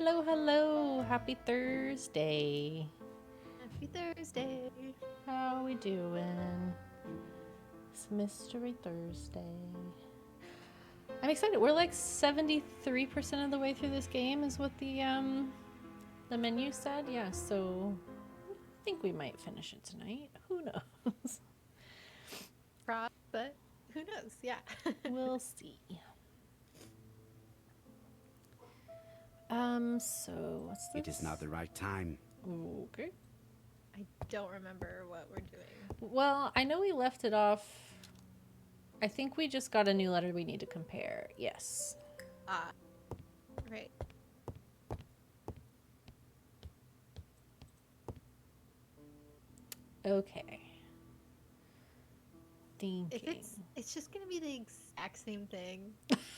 Hello, hello. Happy Thursday. Happy Thursday. How we doing? It's Mystery Thursday. I'm excited. We're like 73% of the way through this game is what the menu said. Yeah, so I think we might finish it tonight. Who knows? But who knows? Yeah. We'll see. So what's this? It is not the right time. Okay. I don't remember what we're doing. Well, I know we left it off. I think we just got a new letter we need to compare. Yes. Right. Okay. Thinking. If it's just gonna be the exact same thing.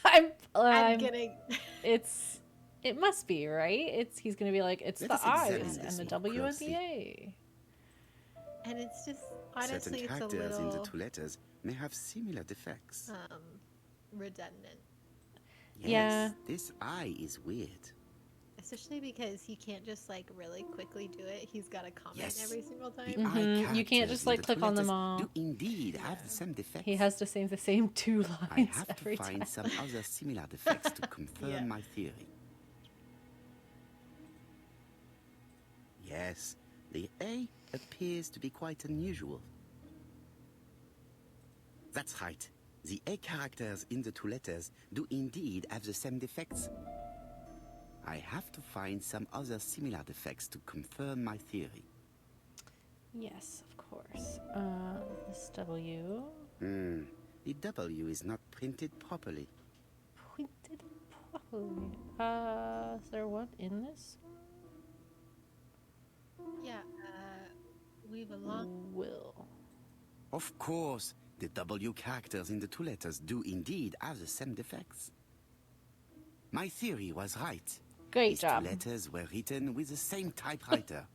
I'm getting. It must be, right? He's gonna be like, it's Let the us examine I's this and the more W and closely. the A. And it's just honestly Certain it's a characters in the little two letters may have similar defects. redundant. Yes, Yeah. this I is weird. Especially because he can't just like really quickly do it. He's got to comment Yes. every single time. The I You can't characters just in like the click two on them letters all. do indeed have the same defects. He has to say the same two I lines have to every find time. some other similar defects to confirm Yeah. my theory. Yes, the A appears to be quite unusual. That's right. The A characters in the two letters do indeed have the same defects. I have to find some other similar defects to confirm my theory. Yes, of course. This W. The W is not printed properly. Pointed properly. Is there one in this? Yeah. We've a long. Will. Of course, the W characters in the two letters do indeed have the same defects. My theory was right. Great These job. two letters were written with the same typewriter.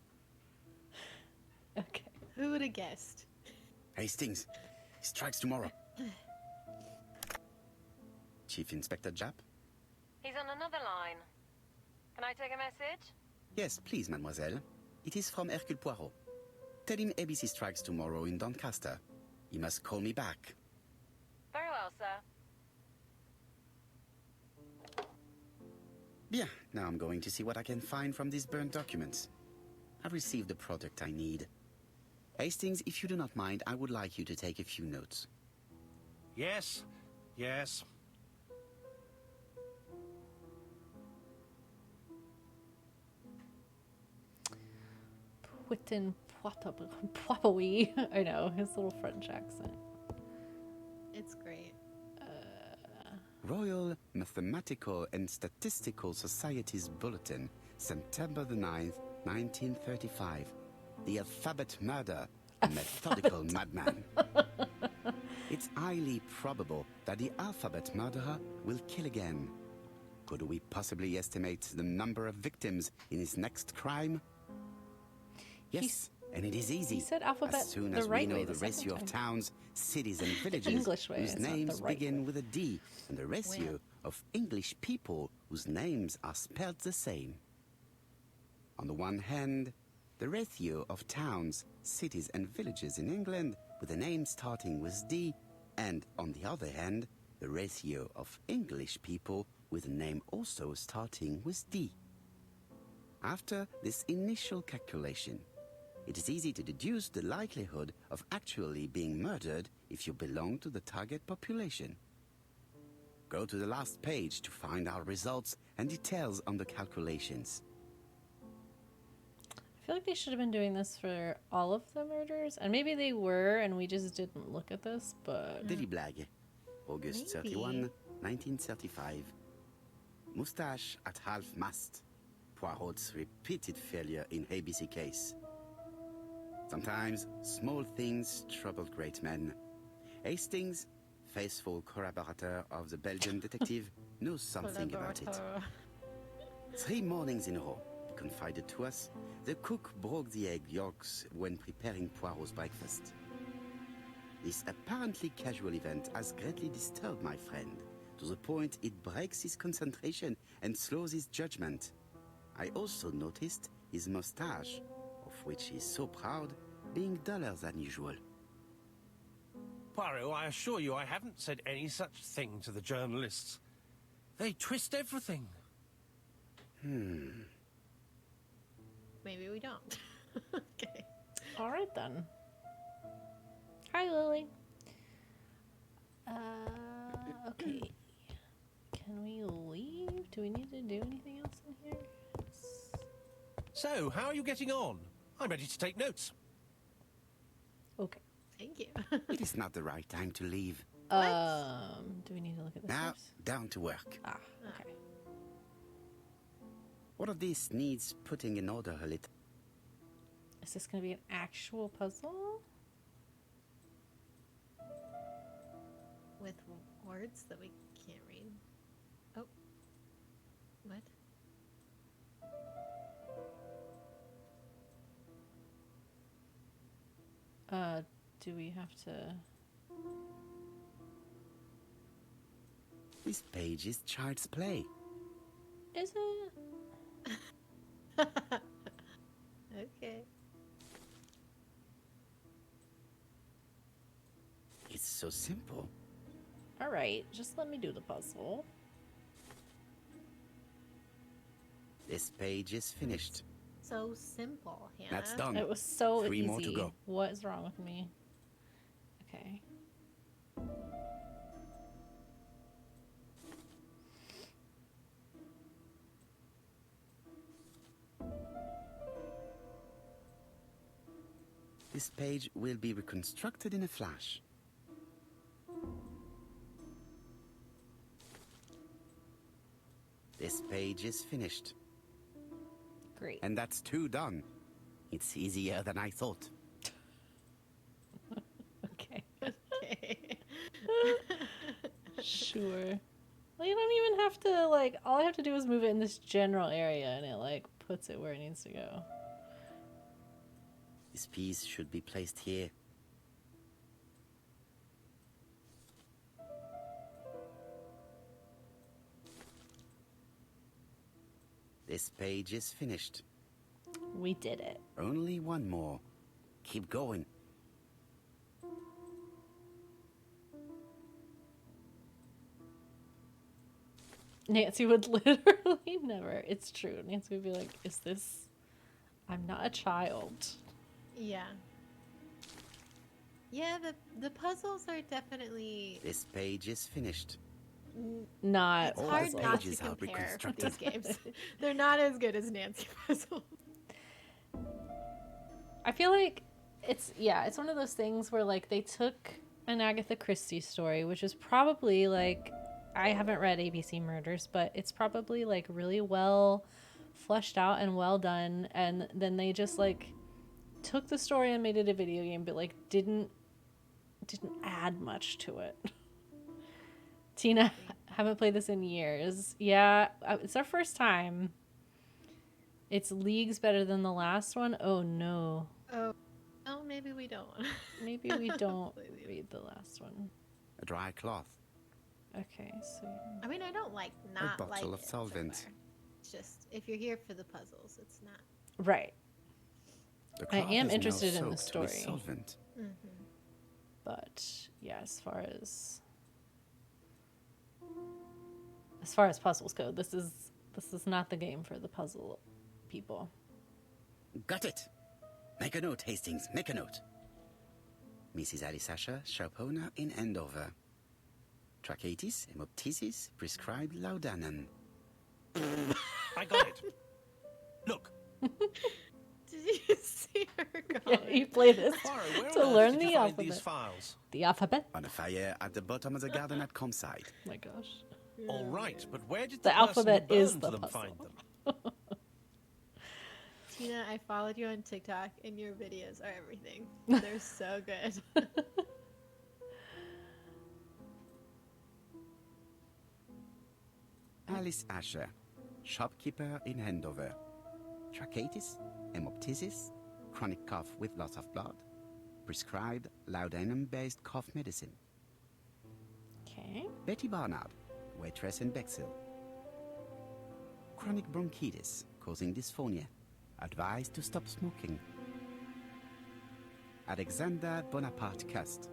Okay. Who would have guessed? Hastings, he strikes tomorrow. Chief Inspector Japp? He's on another line. Can I take a message? Yes, please, mademoiselle. It is from Hercule Poirot. Tell him ABC strikes tomorrow in Doncaster. He must call me back. Very well, sir. Bien, now I'm going to see what I can find from these burnt documents. I've received the product I need. Hastings, if you do not mind, I would like you to take a few notes. Yes, yes. Witten Poipoui. I know, his little French accent. It's great. Royal Mathematical and Statistical Society's Bulletin, September the 9th, 1935. The alphabet murder, a methodical madman. It's highly probable that the alphabet murderer will kill again. Could we possibly estimate the number of victims in his next crime? Yes, and it is easy. He said alphabet as soon the as right we know way the the second ratio of time. towns, cities, and villages English way, whose it's not the names right begin way. with a D, and the ratio of English people whose names are spelled the same. On the one hand, the ratio of towns, cities, and villages in England with a name starting with D, and on the other hand, the ratio of English people with a name also starting with D. After this initial calculation, it is easy to deduce the likelihood of actually being murdered if you belong to the target population. Go to the last page to find our results and details on the calculations. I feel like they should have been doing this for all of the murders, and maybe they were, and we just didn't look at this, but... Daily Blag, August Maybe. 31, 1935. Moustache at half-mast. Poirot's repeated failure in ABC case. Sometimes small things trouble great men. Hastings, faithful collaborator of the Belgian detective, knows something about it. 3 mornings in a row, he confided to us, the cook broke the egg yolks when preparing Poirot's breakfast. This apparently casual event has greatly disturbed my friend, to the point it breaks his concentration and slows his judgment. I also noticed his mustache, of which he's so proud, being duller than usual. Poirot, I assure you I haven't said any such thing to the journalists. They twist everything. Maybe we don't. Okay. All right then. Hi, Lily. Okay. Can we leave? Do we need to do anything else in here? So, how are you getting on? I'm ready to take notes. Okay. Thank you. It is not the right time to leave. Do we need to look at this Now, first? down to work. Ah, okay. All of this needs putting in order a little. Is this going to be an actual puzzle? With words that we can't read. Oh. What? Do we have to... This page is child's play. Is it? Okay. It's so simple. All right, just let me do the puzzle. This page is finished. So simple, Hannah. That's done. It was so 3 easy. more to go. What is wrong with me? Okay. This page will be reconstructed in a flash. This page is finished. Great. And that's 2 done. It's easier than I thought. Okay. Okay. Sure. Well, you don't even have to, like, all I have to do is move it in this general area and it, like, puts it where it needs to go. This piece should be placed here. This page is finished. We did it. Only 1 more. Keep going. Nancy would literally never. It's true. Nancy would be like, is this... I'm not a child. Yeah. Yeah, the puzzles are definitely... This page is finished. Not It's All hard the not to pages are compare reconstructed. these games. They're not as good as Nancy Puzzle. I feel like it's one of those things where like they took an Agatha Christie story, which is probably like, I haven't read ABC Murders, but it's probably like really well fleshed out and well done, and then they just like took the story and made it a video game, but like didn't add much to it. Tina, haven't played this in years. Yeah, it's our first time. It's leagues better than the last one. Oh no. Oh, maybe we don't. Maybe we don't read the last one. A dry cloth. Okay, so I mean, I don't like not bottle like of it solvent. so far. It's just, if you're here for the puzzles, it's not. right. The I cloth am is now interested in the soaked with story. solvent. But yeah, as far as puzzles go, this is not the game for the puzzle people. Got it. Make a note, Hastings. Make a note. Mrs. Alice Asher, shop owner in Andover. Tracheitis, hemoptysis, prescribed laudanum. I got it. Look, Did you see her go? Yeah, you play this Poirot, where to on earth learn did the you find these alphabet. files? The alphabet. On a fire at the bottom of the garden at campsite. Oh my gosh. All right, but where did The the person alphabet who is burned the them puzzle. find them? Tina, I followed you on TikTok, and your videos are everything. They're so good. Alice Asher, shopkeeper in Andover. Tracheitis, hemoptysis, chronic cough with loss of blood. Prescribed laudanum-based cough medicine. Okay. Betty Barnard, waitress in Bexhill. Chronic bronchitis, causing dysphonia. Advised to stop smoking. Alexander Bonaparte Cust.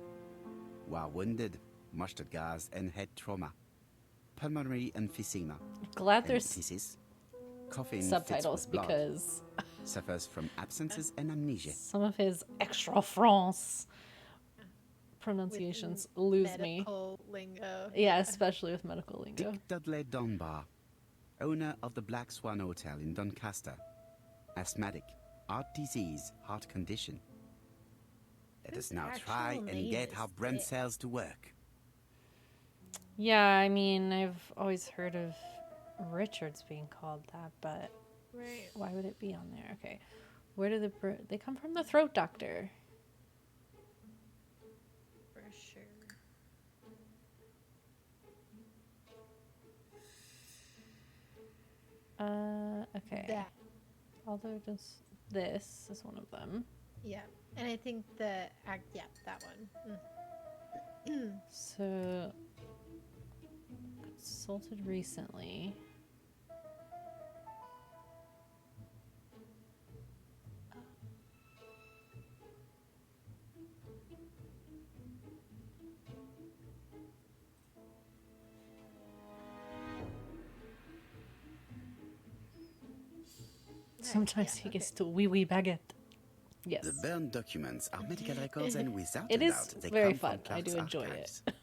Were wounded, mustard gas and head trauma. Pulmonary emphysema. Glad there's Hemoptysis. Coughing subtitles fits with blood. because Suffers from absences and amnesia. some of his extra France pronunciations lose me. Medical lingo. Yeah, especially with medical lingo. Dick Dudley Dunbar, owner of the Black Swan Hotel in Doncaster. Asthmatic, heart disease, heart condition. Let us His now actual try and name get is our brain Dick. cells to work. Yeah, I mean, I've always heard of Richards being called that, but Right. why would it be on there? Okay. Where do they come from? The throat doctor. For sure. Okay. That. Although just this is one of them. Yeah. And I think that one. Mm. So consulted recently. Sometimes yeah, he gets okay. to wee baguette. Yes. The burned documents are medical records and without It a is doubt they very come from fun. I do Clark's enjoy archives. it.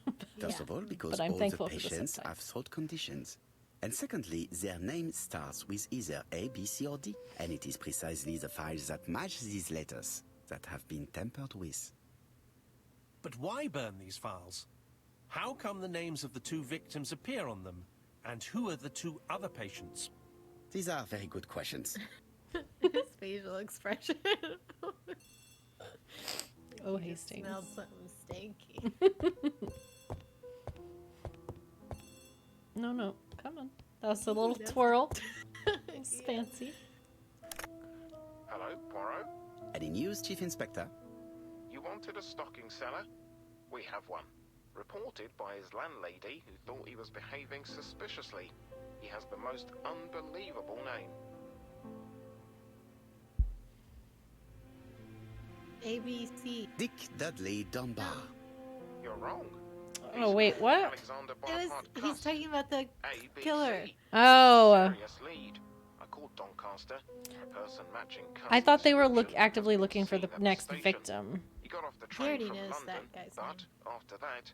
First Yeah. of all, because But I'm all the thankful for the patients have subtitles. throat conditions. And secondly, their name starts with either A, B, C, or D. And it is precisely the files that match these letters that have been tampered with. But why burn these files? How come the names of the two victims appear on them? And who are the two other patients? These are very good questions. His facial expression. Oh, He just Hastings. smelled something stanky. No, come on. That was a little that's- twirl. Yeah. It's fancy. Hello, Poirot. Any news, Chief Inspector? You wanted a stocking seller? We have one. Reported by his landlady who thought he was behaving suspiciously. He has the most unbelievable name. ABC. Dick Dudley Dunbar. You're wrong. Oh, wait, what? Alexander It was. Bonaparte He's Cust. talking about the ABC. killer. Oh. Serious lead. I called Doncaster. A person matching Cust's I thought they were description actively has been looking for seen the at next station. victim. He got off the He train already from knows London, that guy's but name. after that,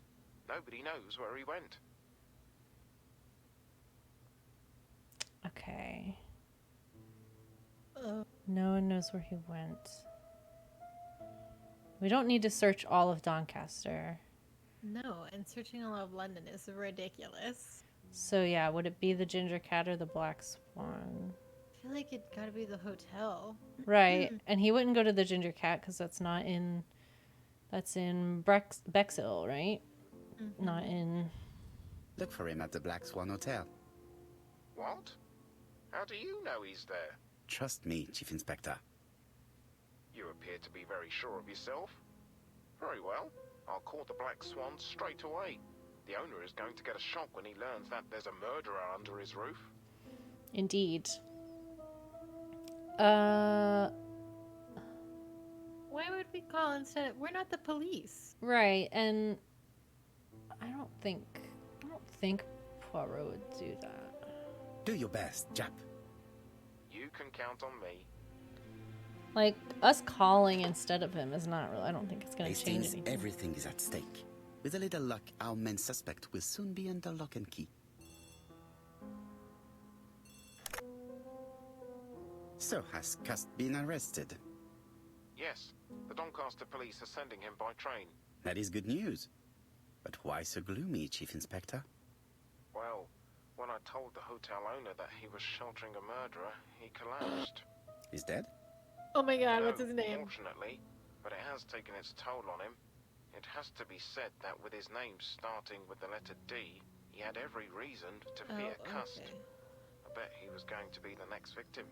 nobody knows where he went. Okay. Oh, No one knows where he went. We don't need to search all of Doncaster. no, and searching all of London is ridiculous. So yeah, would it be the Ginger Cat or the Black Swan? I feel like it gotta be the hotel. Right, and he wouldn't go to the Ginger Cat because that's not in. That's in Bexhill, right? Not in. Look for him at the Black Swan Hotel. What? How do you know he's there? Trust me, Chief Inspector. You appear to be very sure of yourself. Very well. I'll call the Black Swan straight away. The owner is going to get a shock when he learns that there's a murderer under his roof. Indeed. Why would we call instead? We're not the police. Right, and I don't think Poirot would do that. Do your best, Jap. You can count on me. Like us calling instead of him is not really. I don't think it's going to change Hastings, anything. everything is at stake. With a little luck, our main suspect will soon be under lock and key. So, has Cust been arrested? Yes, the Doncaster police are sending him by train. That is good news. But why so gloomy, Chief Inspector? Well, when I told the hotel owner that he was sheltering a murderer, he collapsed. He's dead? Oh my god, No, what's his name? Fortunately, but it has taken its toll on him. It has to be said that with his name starting with the letter D, he had every reason to fear Cust. okay. I bet he was going to be the next victim.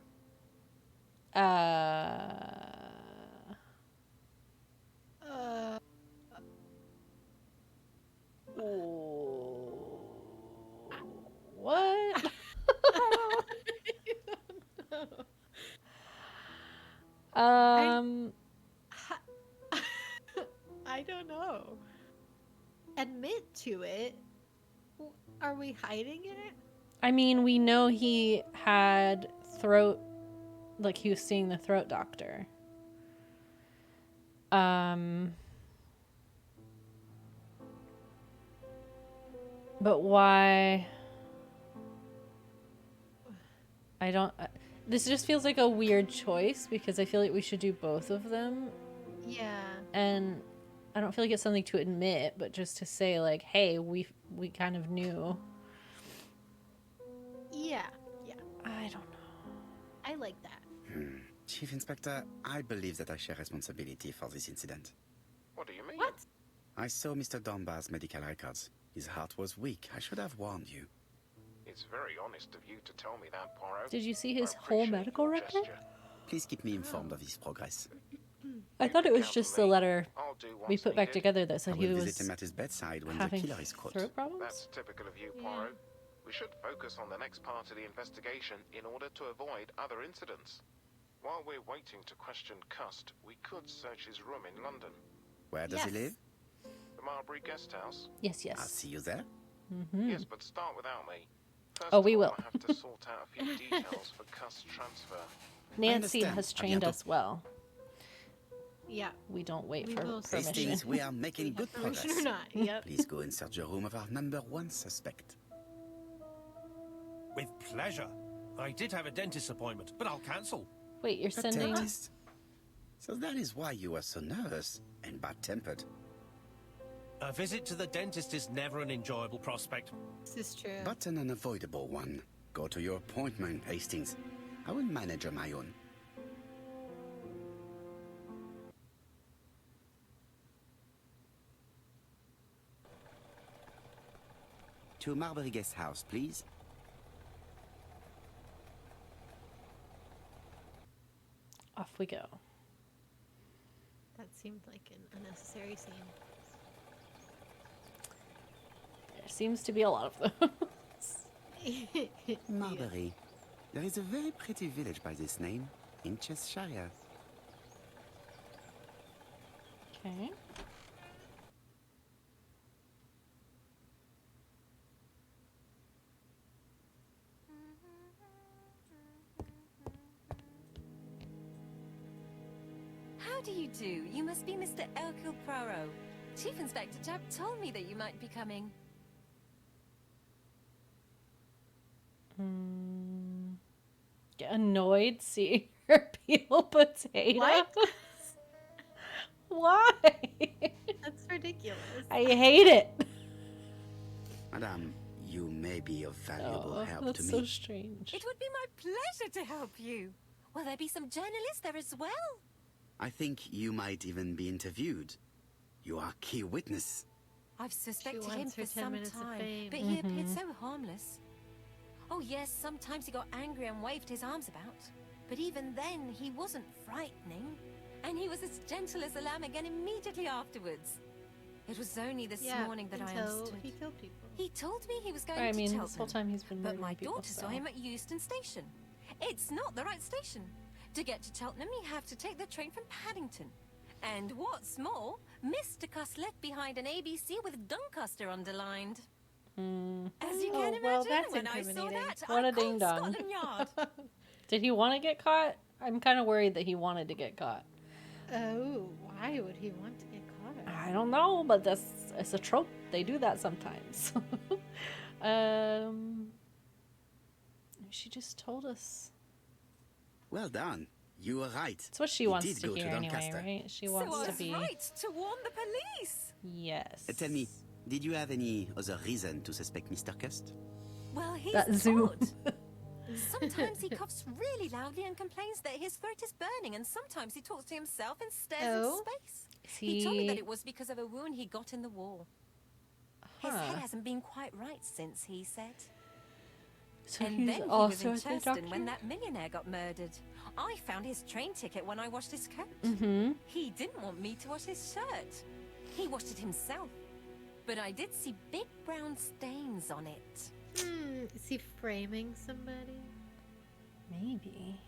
What? Um, I don't know. Admit to it. Are we hiding it? I mean, we know he had throat, like he was seeing the throat doctor. But why? I don't. This just feels like a weird choice because I feel like we should do both of them, Yeah. and I don't feel like it's something to admit, but just to say like, hey, we kind of knew. Yeah. Yeah. I don't know. I like that. Chief Inspector, I believe that I share responsibility for this incident. What do you mean? What? I saw Mr. Dunbar's medical records. His heart was weak. I should have warned you. It's very honest of you to tell me that, Poirot. Did you see his I whole appreciate medical your record? gesture. Please keep me informed of his progress. I thought it was just the letter I'll do we what's put back needed. together that I said he will was visit him at his bedside when the having killer is caught. throat problems. That's typical of you, Poirot. We should focus on the next part of the investigation in order to avoid other incidents. While we're waiting to question Cust, we could search his room in London. Where does he Yes. live? The Marbury Guest House? Yes, I'll yes. see you there. Yes, but start without me. First Oh, of we all, will. I have to sort out a few details for Cust's transfer. Nancy understand. has À trained bientôt. us well. Yeah. We don't wait We for will see. permission. Hastings, we are making good Permission progress. or not? Yep. Please go and search the room of our number one suspect. With pleasure. I did have a dentist appointment, but I'll cancel. Wait, you're A sending. dentist. So that is why you were so nervous and bad-tempered. A visit to the dentist is never an enjoyable prospect. This is true. But an unavoidable one. Go to your appointment, Hastings. I will manage on my own. To Marbury Guest House, please. Off we go. That seemed like an unnecessary scene. There seems to be a lot of those. Marbury. There is a very pretty village by this name in Cheshire. Okay. How do you do? You must be Mr. Hercule Poirot. Chief Inspector Jupp told me that you might be coming. Get annoyed seeing her peel potatoes. What? Why? That's ridiculous. I hate it. Madame, you may be of valuable Oh, help that's to so me. strange. It would be my pleasure to help you. Will there be some journalists there as well? I think you might even be interviewed. You are key witness. I've suspected him wants her for 10 some minutes of time, fame. but he appeared so harmless. Oh yes, sometimes he got angry and waved his arms about. But even then, he wasn't frightening. And he was as gentle as a lamb again immediately afterwards. It was only this morning that I until understood. he killed people. He told me he was going I to mean, Cheltenham, this whole time he's been but murdering my people, daughter saw so. him at Euston Station. It's not the right station. To get to Cheltenham, you have to take the train from Paddington. And what's more, Mr. Cuss left behind an ABC with Doncaster underlined. As you can Oh, well, imagine, that's when I saw incriminating. that, What I a ding called dong. Scotland Yard. Did he want to get caught? I'm kind of worried that he wanted to get caught. Oh, why would he want to get caught? I don't know, but it's a trope. They do that sometimes. She just told us. Well done. You were right. It's what she He wants did to go hear anyway, Doncaster. right? She So wants I to was be. right to warn the police. Yes. Tell me, did you have any other reason to suspect Mr. Cust? Well, he's That zoom. odd. Sometimes he coughs really loudly and complains that his throat is burning, and sometimes he talks to himself and stares Oh? into space. Is He told me that he- it was because of a wound he got in the war. His Huh. head hasn't been quite right since, he said. So And he's then he was also in a good Churston doctor? when that millionaire got murdered. I found his train ticket when I washed his coat. Mm-hmm. He didn't want me to wash his shirt. He washed it himself. But I did see big brown stains on it. Is he framing somebody? Maybe.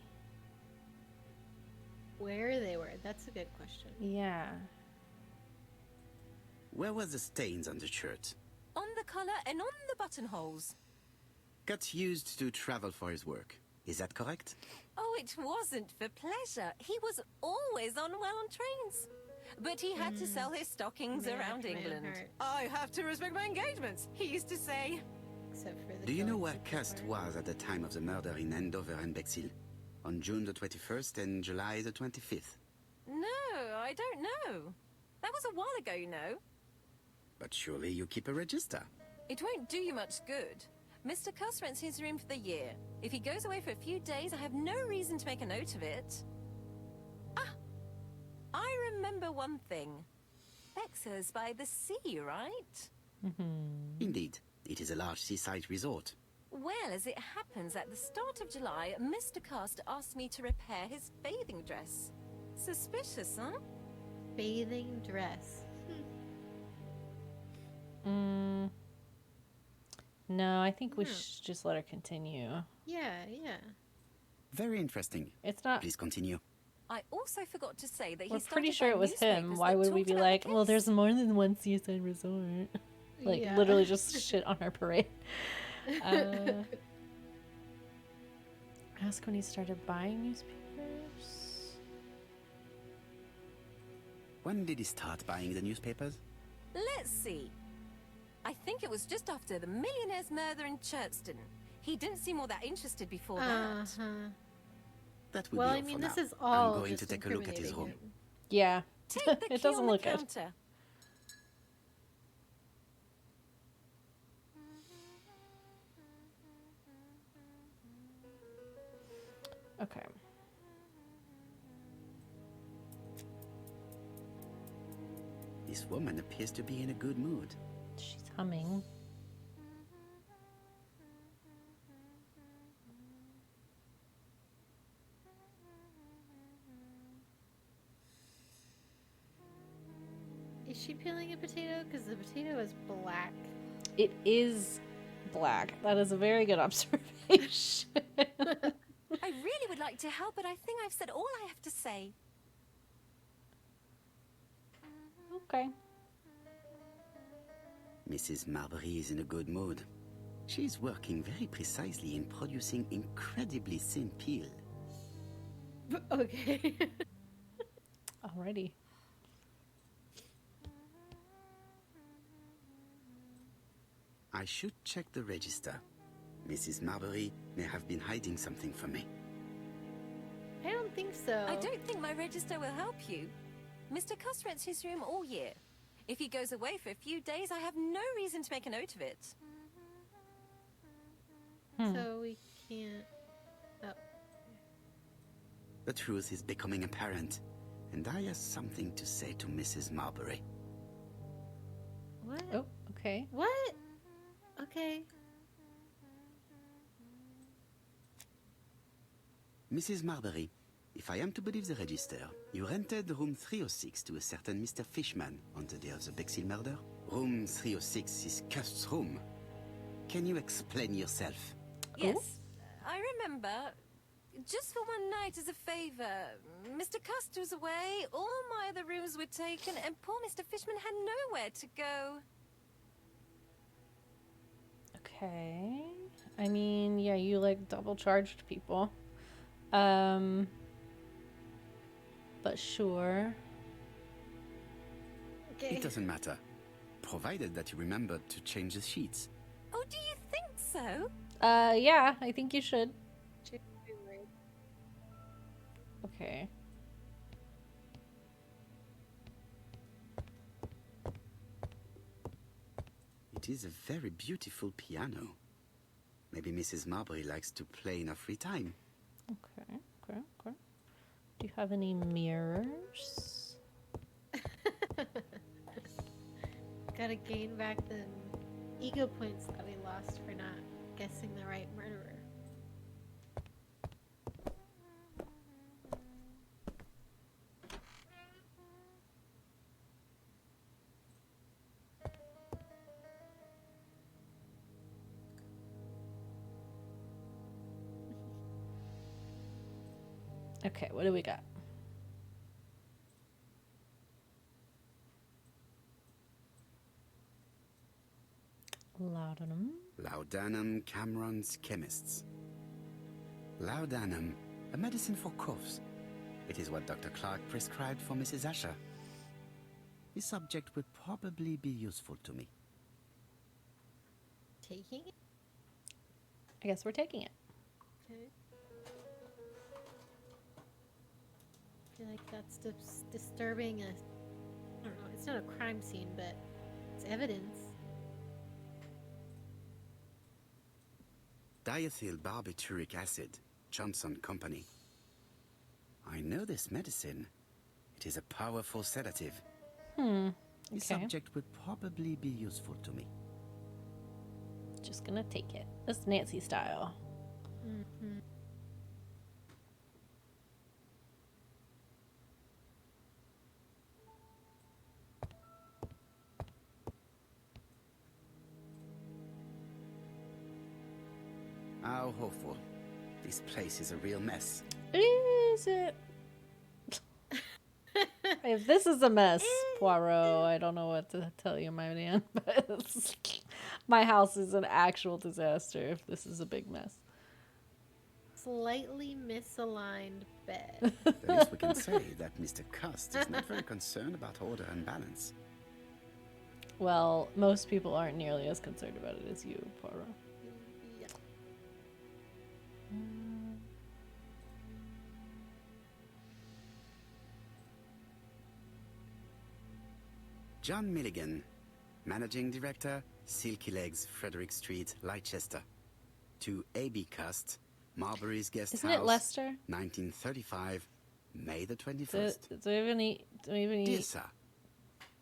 where they were. That's a good question. Yeah. Where were the stains on the shirt? On the collar and on the buttonholes. Got used to travel for his work. Is that correct? Oh, it wasn't for pleasure. He was always on well on trains. But he had to sell his stockings Man, around man England. hurt. I have to respect my engagements, he used to say. Except for the Do you know where joints Cust part. was at the time of the murder in Andover and Bexhill? On June the 21st and July the 25th. No, I don't know. That was a while ago, you know. But surely you keep a register. It won't do you much good. Mr. Cuss rents his room for the year. If he goes away for a few days, I have no reason to make a note of it. Ah! I remember one thing. Bexhurst by the sea, right? Indeed, it is a large seaside resort. Well, as it happens, at the start of July, Mr. Cust asked me to repair his bathing dress. Suspicious, huh? Bathing dress. No, I think we should just let her continue. Yeah, yeah. Very interesting. It's not. Please continue. I also forgot to say that We're he started pretty sure buying it was him. newspapers Why that would we talked be about like, the well, case. there's more than one seaside resort? Like, Yeah. literally just shit on our parade. Ask when he started buying newspapers. When did he start buying the newspapers? Let's see. I think it was just after the millionaire's murder in Churchton. He didn't seem all that interested before that. That will Well, be I all mean, for this now. is all I'm going just to take a look at his room. incriminating him. Yeah. Take the It key doesn't on the look good. counter. Okay. This woman appears to be in a good mood. She's humming. Is she peeling a potato? Because the potato is black. It is black. That is a very good observation. I really would like to help, but I think I've said all I have to say. Okay. Mrs. Marbury is in a good mood. She's working very precisely in producing incredibly thin peel. Okay. Alrighty. I should check the register. Mrs. Marbury may have been hiding something from me. I don't think so. I don't think my register will help you. Mr. Cuss rents his room all year. If he goes away for a few days, I have no reason to make a note of it. So we can't. Oh. The truth is becoming apparent, and I have something to say to Mrs. Marbury. What? Oh, okay. What? Okay. Mrs. Marbury, if I am to believe the register, you rented room 306 to a certain Mr. Fishman on the day of the Bexhill murder. Room 306 is Cust's room. Can you explain yourself? Yes, I remember. Just for one night as a favor. Mr. Cust was away, all my other rooms were taken, and poor Mr. Fishman had nowhere to go. Okay. I mean, yeah, you like double charged people. But sure. Okay. It doesn't matter, provided that you remembered to change the sheets. Oh, do you think so? Yeah, I think you should. Okay. It is a very beautiful piano. Maybe Mrs. Marbury likes to play in her free time. Okay. Do you have any mirrors? Gotta gain back the ego points that we lost for not guessing the right murderer. Okay, what do we got? Laudanum. Laudanum Cameron's chemists. Laudanum, a medicine for coughs. It is what Dr. Clark prescribed for Mrs. Asher. This subject would probably be useful to me. Taking it? I guess we're taking it. Okay. I feel like that's disturbing. I don't know. It's not a crime scene, but it's evidence. Diethyl barbituric acid, Johnson Company. I know this medicine. It is a powerful sedative. This Okay. subject would probably be useful to me. Just gonna take it. That's Nancy style. Mm-hmm. How hopeful. This place is a real mess. Is it? If this is a mess, Poirot, I don't know what to tell you, my man. But my house is an actual disaster if this is a big mess. Slightly misaligned bed. The least we can say that Mr. Cust is not very concerned about order and balance. Well, most people aren't nearly as concerned about it as you, Poirot. Yeah. John Milligan, Managing Director, Silky Legs, Frederick Street, Leicester. To A.B. Cust, Marbury's Guest Isn't House, it Leicester? 1935, May the 21st. Do we have any? Dear Sir,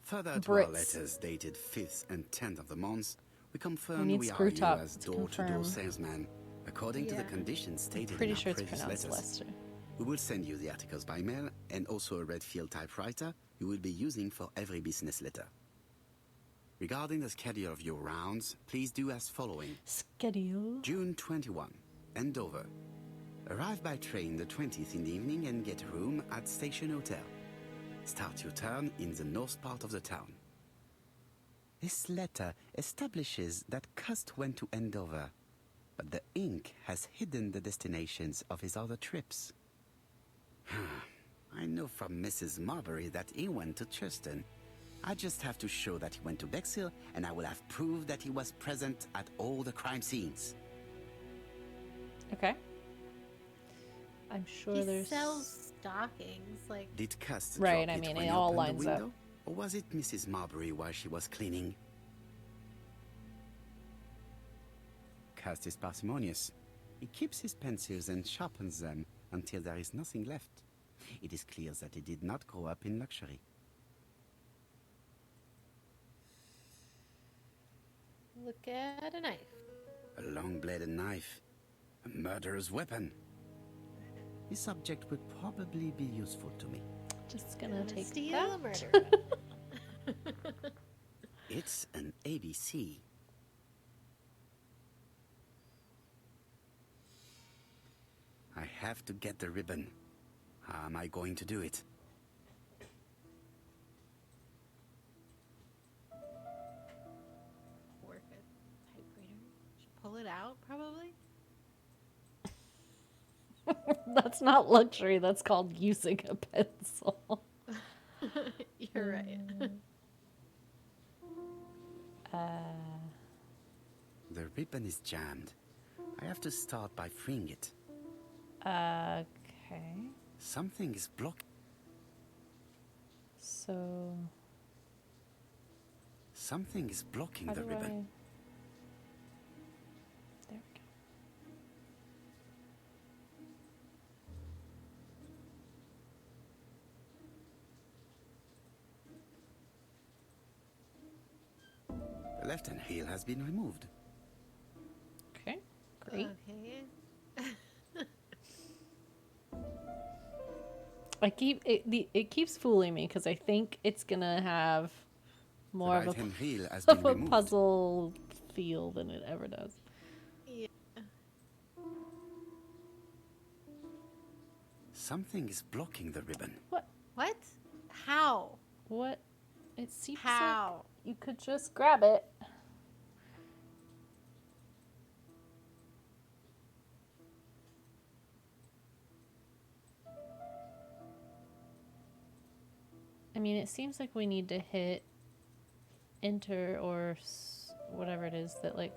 further to our Brits. letters dated 5th and 10th of the month, we We confirm need we are Screw you Top as to door-to-door confirm. salesman, according to the Yeah. conditions stated Pretty in sure our it's previous pronounced letters. Leicester. We will send you the articles by mail and also a Redfield typewriter you will be using for every business letter. Regarding the schedule of your rounds, please do as following. Schedule. June 21, Andover. Arrive by train the 20th in the evening and get a room at Station Hotel. Start your turn in the north part of the town. This letter establishes that Cust went to Andover, but the ink has hidden the destinations of his other trips. I know from Mrs. Marbury that he went to Churston. I just have to show that he went to Bexhill, and I will have proved that he was present at all the crime scenes. Okay. I'm sure He there's. sells stockings. Like, Did Cust Right, drop I mean, when it he all opened lines the up. window? Or was it Mrs. Marbury while she was cleaning? Cust is parsimonious. He keeps his pencils and sharpens them until there is nothing left. It is clear that he did not grow up in luxury. look at a knife. A long-bladed knife. A murderer's weapon. This subject would probably be useful to me. Just gonna take Steal that. a murder. It's an ABC. I have to get the ribbon. How am I going to do it? Work a typewriter. Should pull it out, probably. That's not luxury. That's called using a pencil. You're right. The ribbon is jammed. I have to start by freeing it. Okay. Something is blocked. So Something is blocking how the do ribbon. I? There we go. The left-hand heel has been removed. Okay. Great. Okay. It keeps fooling me because I think it's gonna have more the of right-hand heel has a been removed. puzzle feel than it ever does. Yeah. Something is blocking the ribbon. What? What? How? What? It seems How? like you could just grab it. mean, it seems like we need to hit enter or whatever it is that like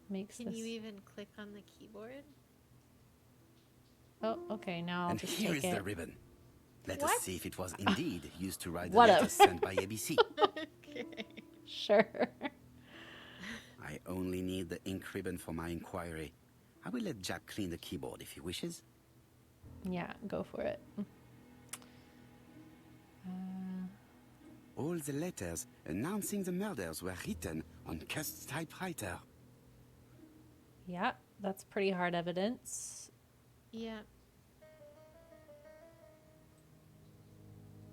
makes Can this. you even click on the keyboard? Oh, okay. Now I'll And just here take is it. the ribbon. Let What? us see if it was indeed used to write the Whatever. letters sent by ABC. Okay. Sure. I only need the ink ribbon for my inquiry. I will let Jack clean the keyboard if he wishes. Yeah, go for it. All the letters announcing the murders were written on Cust's typewriter. Yeah, that's pretty hard evidence. Yeah.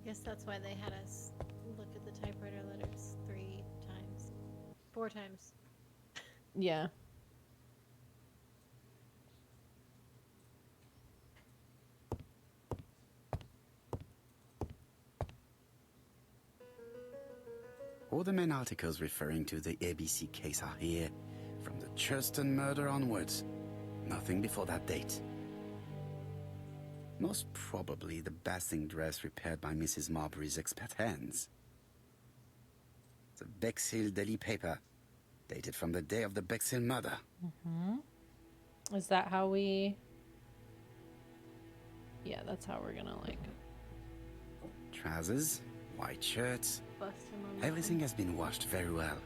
Guess that's why they had us look at the typewriter letters 4 times. Yeah. All the main articles referring to the ABC case are here, from the Churston murder onwards. Nothing before that date. Most probably the basting dress repaired by Mrs. Marbury's expert hands. The Bexhill Daily paper, dated from the day of the Bexhill murder. Is that how we... Yeah, that's how we're gonna, like... Trousers, white shirts, Bust him on that everything has been washed very well.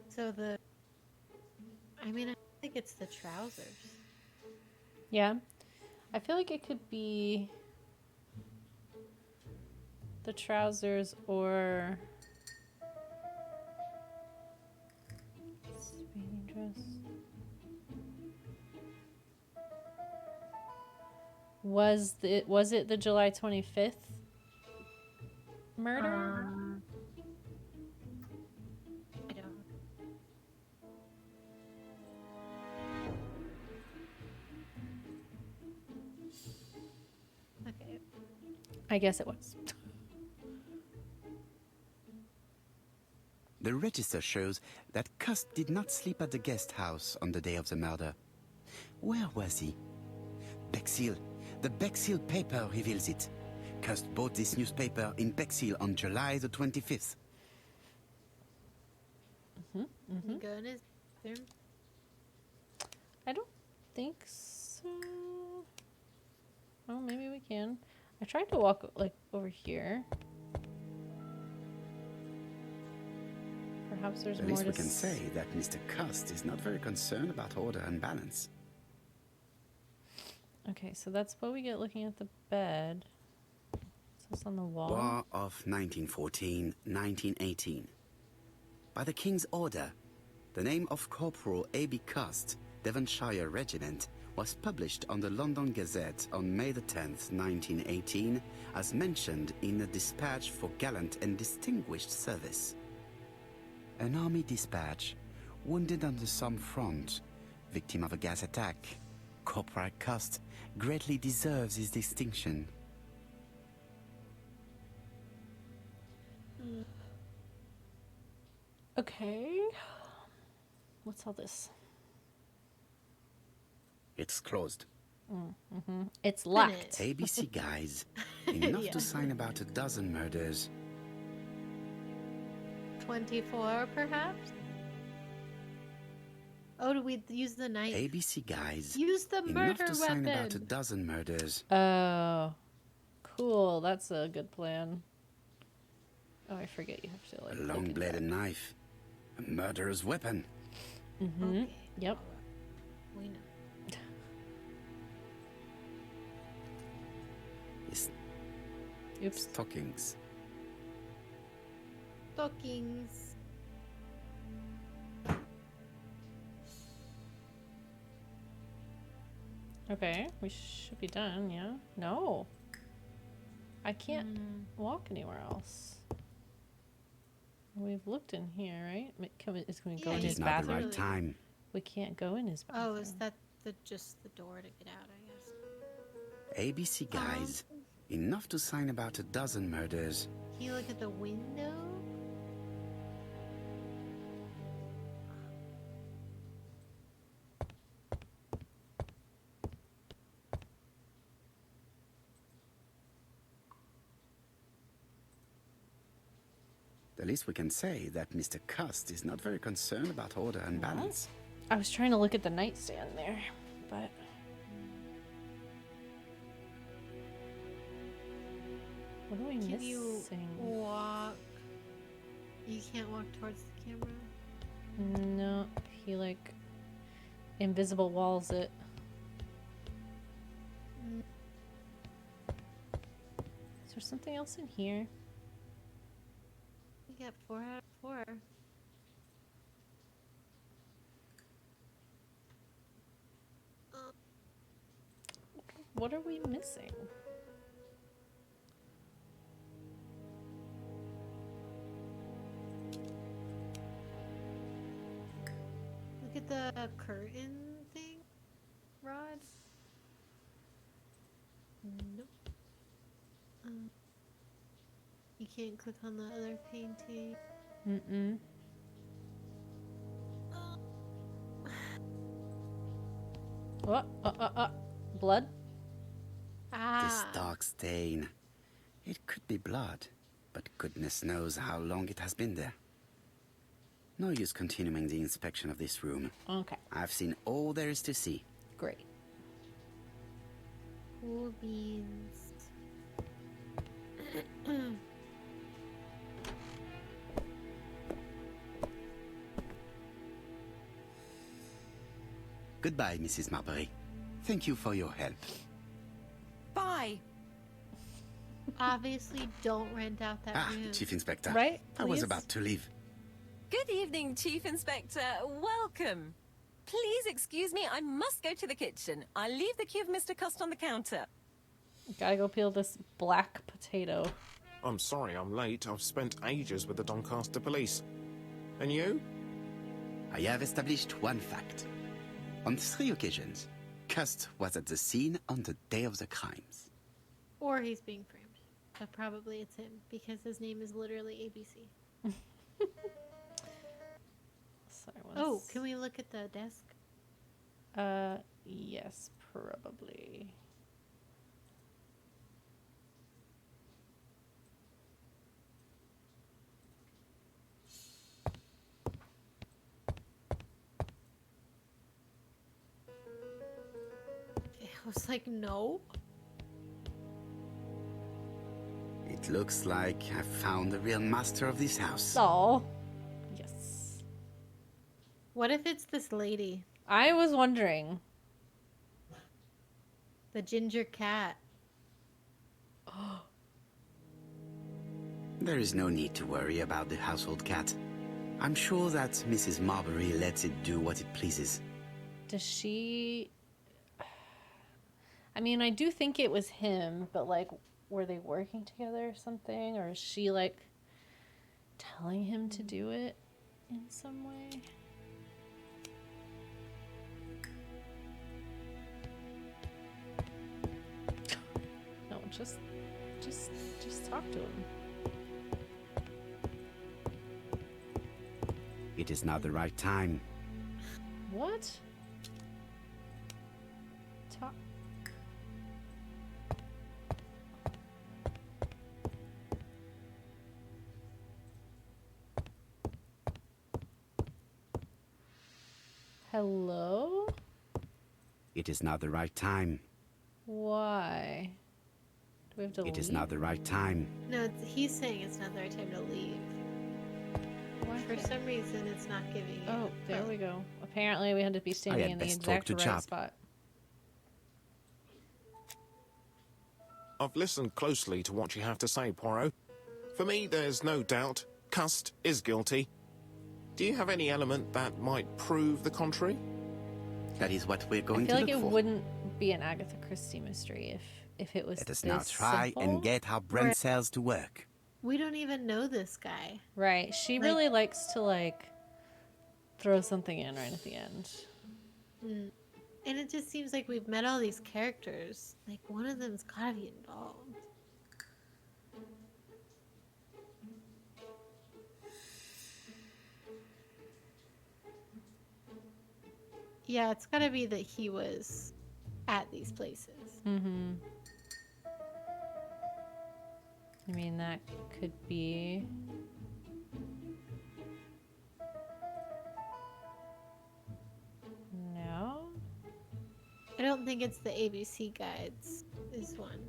So I mean, I think it's the trousers. Yeah. I feel like it could be the trousers or speeding dress. Was it the July 25th murder? I don't. Okay. I guess it was. The register shows that Cust did not sleep at the guest house on the day of the murder. Where was he? Bexhill. The Bexhill paper reveals it. Cust bought this newspaper in Bexhill on July the 25th. Can you go in his bathroom? I don't think so. Oh, maybe we can. I tried to walk like over here. Perhaps there's At more least to we can say that Mr. Cust is not very concerned about order and balance. Okay, so that's what we get looking at the bed. Is this on the wall? War of 1914-1918. By the King's order, the name of Corporal A.B. Cust, Devonshire Regiment, was published on the London Gazette on May the 10th, 1918, as mentioned in a dispatch for gallant and distinguished service. An army dispatch, wounded on the Somme front, victim of a gas attack. Corporal Cust greatly deserves his distinction. Okay. What's all this? It's closed. It's locked. ABC guys, enough Yeah. to sign about a dozen murders. 24, perhaps? Oh, do we use the knife? ABC guys, Use the enough murder to sign about a weapon. dozen murders. Oh, cool. That's a good plan. Oh, I forget you have to like. A look long into bladed that. knife. A murderer's weapon. Okay. Yep. We know. His Oops. stockings. Stockings. Okay, we should be done. Yeah. No. I can't walk anywhere else. We've looked in here, right? Can we go Yeah, in you his It's not the bathroom? right time. We can't go in his bathroom. Oh, is that just the door to get out, I guess. ABC guys. Enough to sign about a dozen murders. Can you look at the window? The least we can say that Mr. Cust is not very concerned about order and balance. I was trying to look at the nightstand there, but what are we Can missing? you walk? You can't walk towards the camera? No, he like invisible walls it. Is there something else in here? You got 4 out of 4. What are we missing? Look at the curtain thing, Rod. Nope. You can't click on the other painting. Mm-mm. What? Blood? This dark stain. It could be blood, but goodness knows how long it has been there. No use continuing the inspection of this room. Okay, I've seen all there is to see. great. Cool beans. Goodbye, Mrs. Marbury. Thank you for your help. Bye. Obviously, don't rent out that room. Chief Inspector. Right, I was please? about to leave. Good evening, Chief Inspector. Welcome. Please excuse me, I must go to the kitchen. I'll leave the key of Mr. Cust on the counter. Gotta go peel this black potato. I'm sorry I'm late. I've spent ages with the Doncaster police. And you? I have established one fact. On 3 occasions, Cust was at the scene on the day of the crimes. Or he's being framed. But probably it's him, because his name is literally ABC. Sorry, Oh, can we look at the desk? Yes, probably. I was like, no. It looks like I've found the real master of this house. Oh, yes. What if it's this lady? I was wondering. The ginger cat. There is no need to worry about the household cat. I'm sure that Mrs. Marbury lets it do what it pleases. Does she... I mean, I do think it was him, but like, were they working together or something? Or is she like telling him to do it in some way? No, just talk to him. It is now the right time. What? Talk. Hello? It is now the right time. Why? Do we have to leave? It is now the right time. No, he's saying it's not the right time to leave. Why For can't- some reason, it's not giving you. Oh, there we go. Apparently, we had to be standing had in the best talk exact to right Chap. spot. I've listened closely to what you have to say, Poirot. For me, there's no doubt Cust is guilty. Do you have any element that might prove the contrary? That is what we're I going feel to like look it for. wouldn't be an Agatha Christie mystery if it was Let us this now try simple. and get our brain Right. cells to work. We don't even know this guy. Right. She really likes to like throw something in right at the end. And it just seems like we've met all these characters. Like, one of them's gotta be involved. Yeah, it's gotta be that he was at these places. Mm-hmm. I mean, that could be... No? I don't think it's the ABC guides, is one.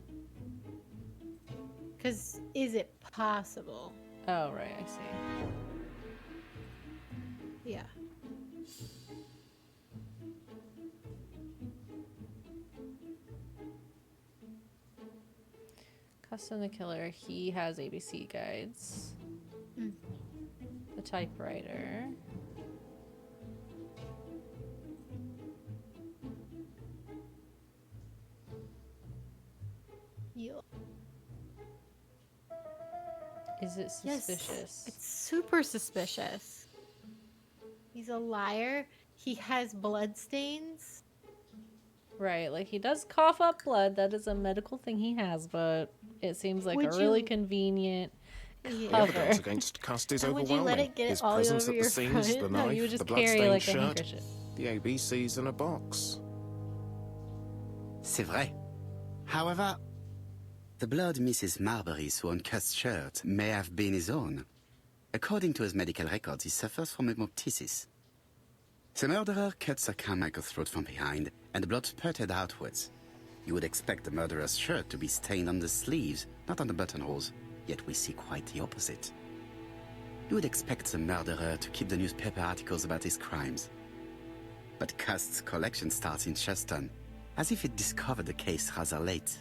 Because is it possible? Oh, right, I see. Yeah. Custom the Killer, he has ABC guides. Mm. The typewriter. Yeah. Is it suspicious? Yes, it's super suspicious. He's a liar. He has blood stains. Right, like he does cough up blood. That is a medical thing he has, but it seems like Would a really you- convenient Yeah. The cover. evidence against Cust is And would you overwhelming. let it get His all presence over at your the scenes, the front? No, knife, you would just the carry bloodstained like a shirt, handkerchief. the ABCs in a box. C'est vrai. However, the blood Mrs. Marbury saw on Cust's shirt may have been his own. According to his medical records, he suffers from hemoptysis. The murderer cut Sir Carmichael's throat from behind, and the blood spurted outwards. You would expect the murderer's shirt to be stained on the sleeves, not on the buttonholes, yet we see quite the opposite. You would expect the murderer to keep the newspaper articles about his crimes. But Cust's collection starts in Cheston, as if it discovered the case rather late.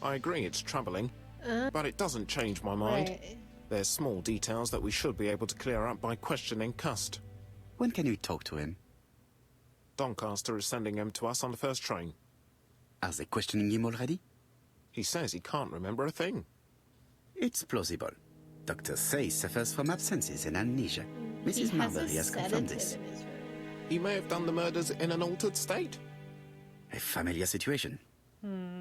I agree it's troubling, but it doesn't change my mind. Right. There's small details that we should be able to clear up by questioning Cust. When can you talk to him? Doncaster is sending him to us on the first train. Are they questioning him already? He says he can't remember a thing. It's plausible. Doctors say he suffers from absences and amnesia. He Mrs. has Marbury a has confirmed sedative this. in his room. He may have done the murders in an altered state. A familiar situation.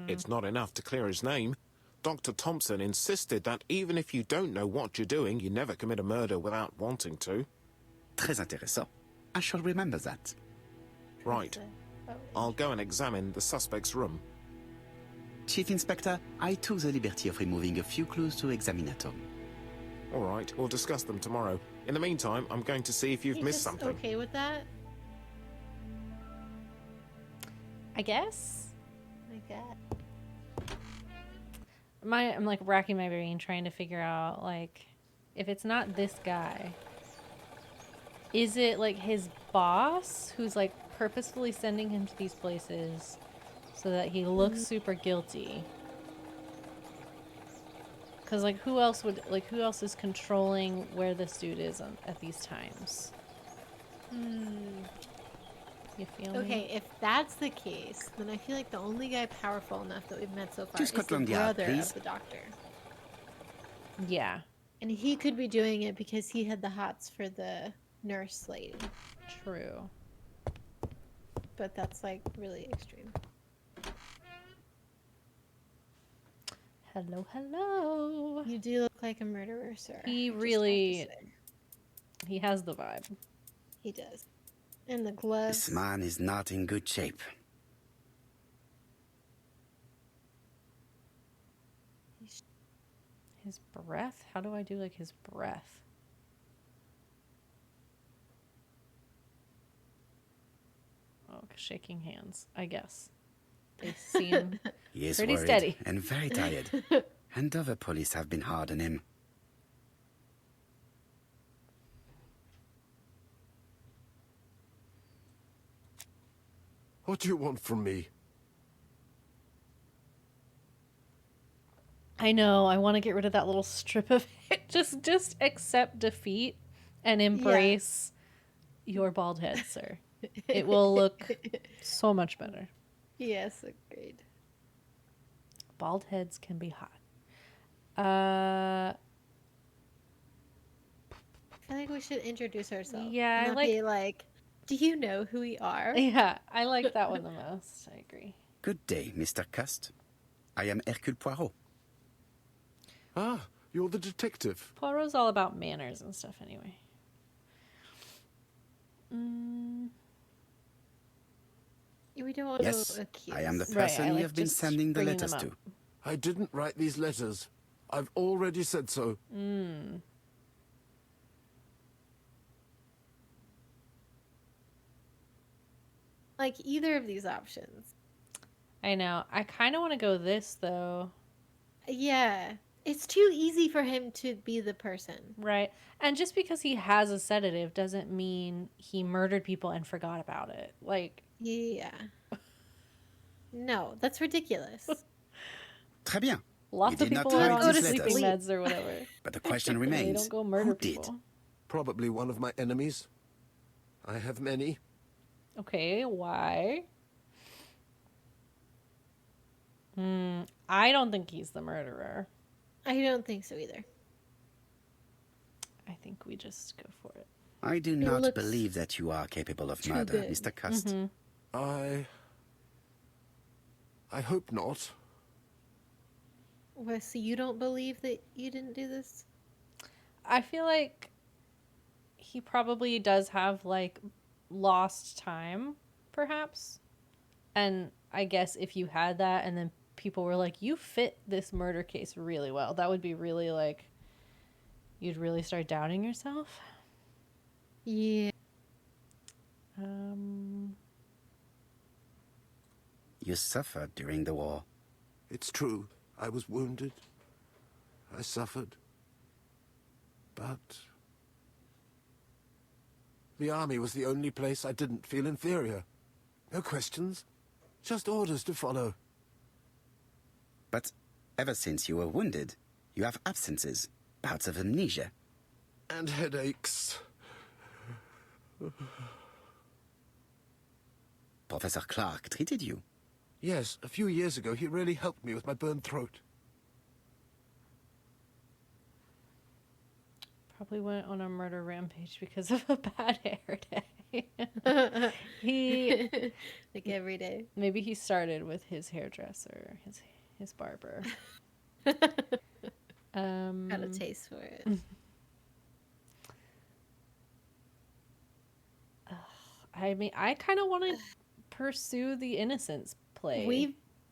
It's not enough to clear his name. Dr. Thompson insisted that even if you don't know what you're doing, you never commit a murder without wanting to. Très intéressant. I shall remember that. Right. I'll go and examine the suspect's room. Chief Inspector, I took the liberty of removing a few clues to examinatum. All right, we'll discuss them tomorrow. In the meantime, I'm going to see if you've He's missed just something. okay with that? I guess. My God. I'm like racking my brain trying to figure out, like, if it's not this guy, is it like his boss who's like purposefully sending him to these places so that he looks super guilty? Because like who else is controlling where this dude is at these times? You feel me? Okay, if that's the case, then I feel like the only guy powerful enough that we've met so far To is the Scotland Yard, brother please. of the doctor. Yeah, And he could be doing it because he had the hots for the nurse lady. true. But that's like really extreme. Hello, hello. You do look like a murderer, sir. He I just have to really- say. He has the vibe. He does. And the gloves. This man is not in good shape. His breath? How do I do like his breath? Oh, shaking hands, I guess. They seem He is pretty worried steady. and very tired. And other police have been hard on him. What do you want from me? I know, I want to get rid of that little strip of it. Just accept defeat and embrace your bald head, sir. It will look so much better. Yes, agreed. Bald heads can be hot. Uh, I feel like we should introduce ourselves. Yeah, and I not be like, Do you know who we are? Yeah, I like that one the most. I agree. Good day, Mr. Cust. I am Hercule Poirot. Ah, you're the detective. Poirot's all about manners and stuff anyway. We don't want Yes, to accuse. I am the Right, person I you like have been just sending the bringing letters them to. up. I didn't write these letters. I've already said so. Like either of these options. I know. I kind of want to go this, though. Yeah. It's too easy for him to be the person. Right. And just because he has a sedative doesn't mean he murdered people and forgot about it. Like, Yeah. No, that's ridiculous. Très bien. lots You of did not people are write on these sleeping letters. meds or whatever. But the question And they remains, don't go murder who did? people. Probably one of my enemies. I have many. Okay, why? I don't think he's the murderer. I don't think so either. I think we just go for it. I do not looks believe that you are capable of too murder, good. Mr. Cust. I hope not. Well, so you don't believe that you didn't do this? I feel like he probably does have, like, lost time, perhaps. And I guess if you had that and then people were like, you fit this murder case really well, that would be really, like, you'd really start doubting yourself. Yeah. You suffered during the war. It's true. I was wounded. I suffered. But the army was the only place I didn't feel inferior. No questions. Just orders to follow. But ever since you were wounded, you have absences, bouts of amnesia. And headaches. Professor Clark treated you. Yes, a few years ago he really helped me with my burned throat. Probably went on a murder rampage because of a bad hair day. He Like every day. maybe he started with his hairdresser, his barber. Got a taste for it. I mean, I kind of want to pursue the innocence play.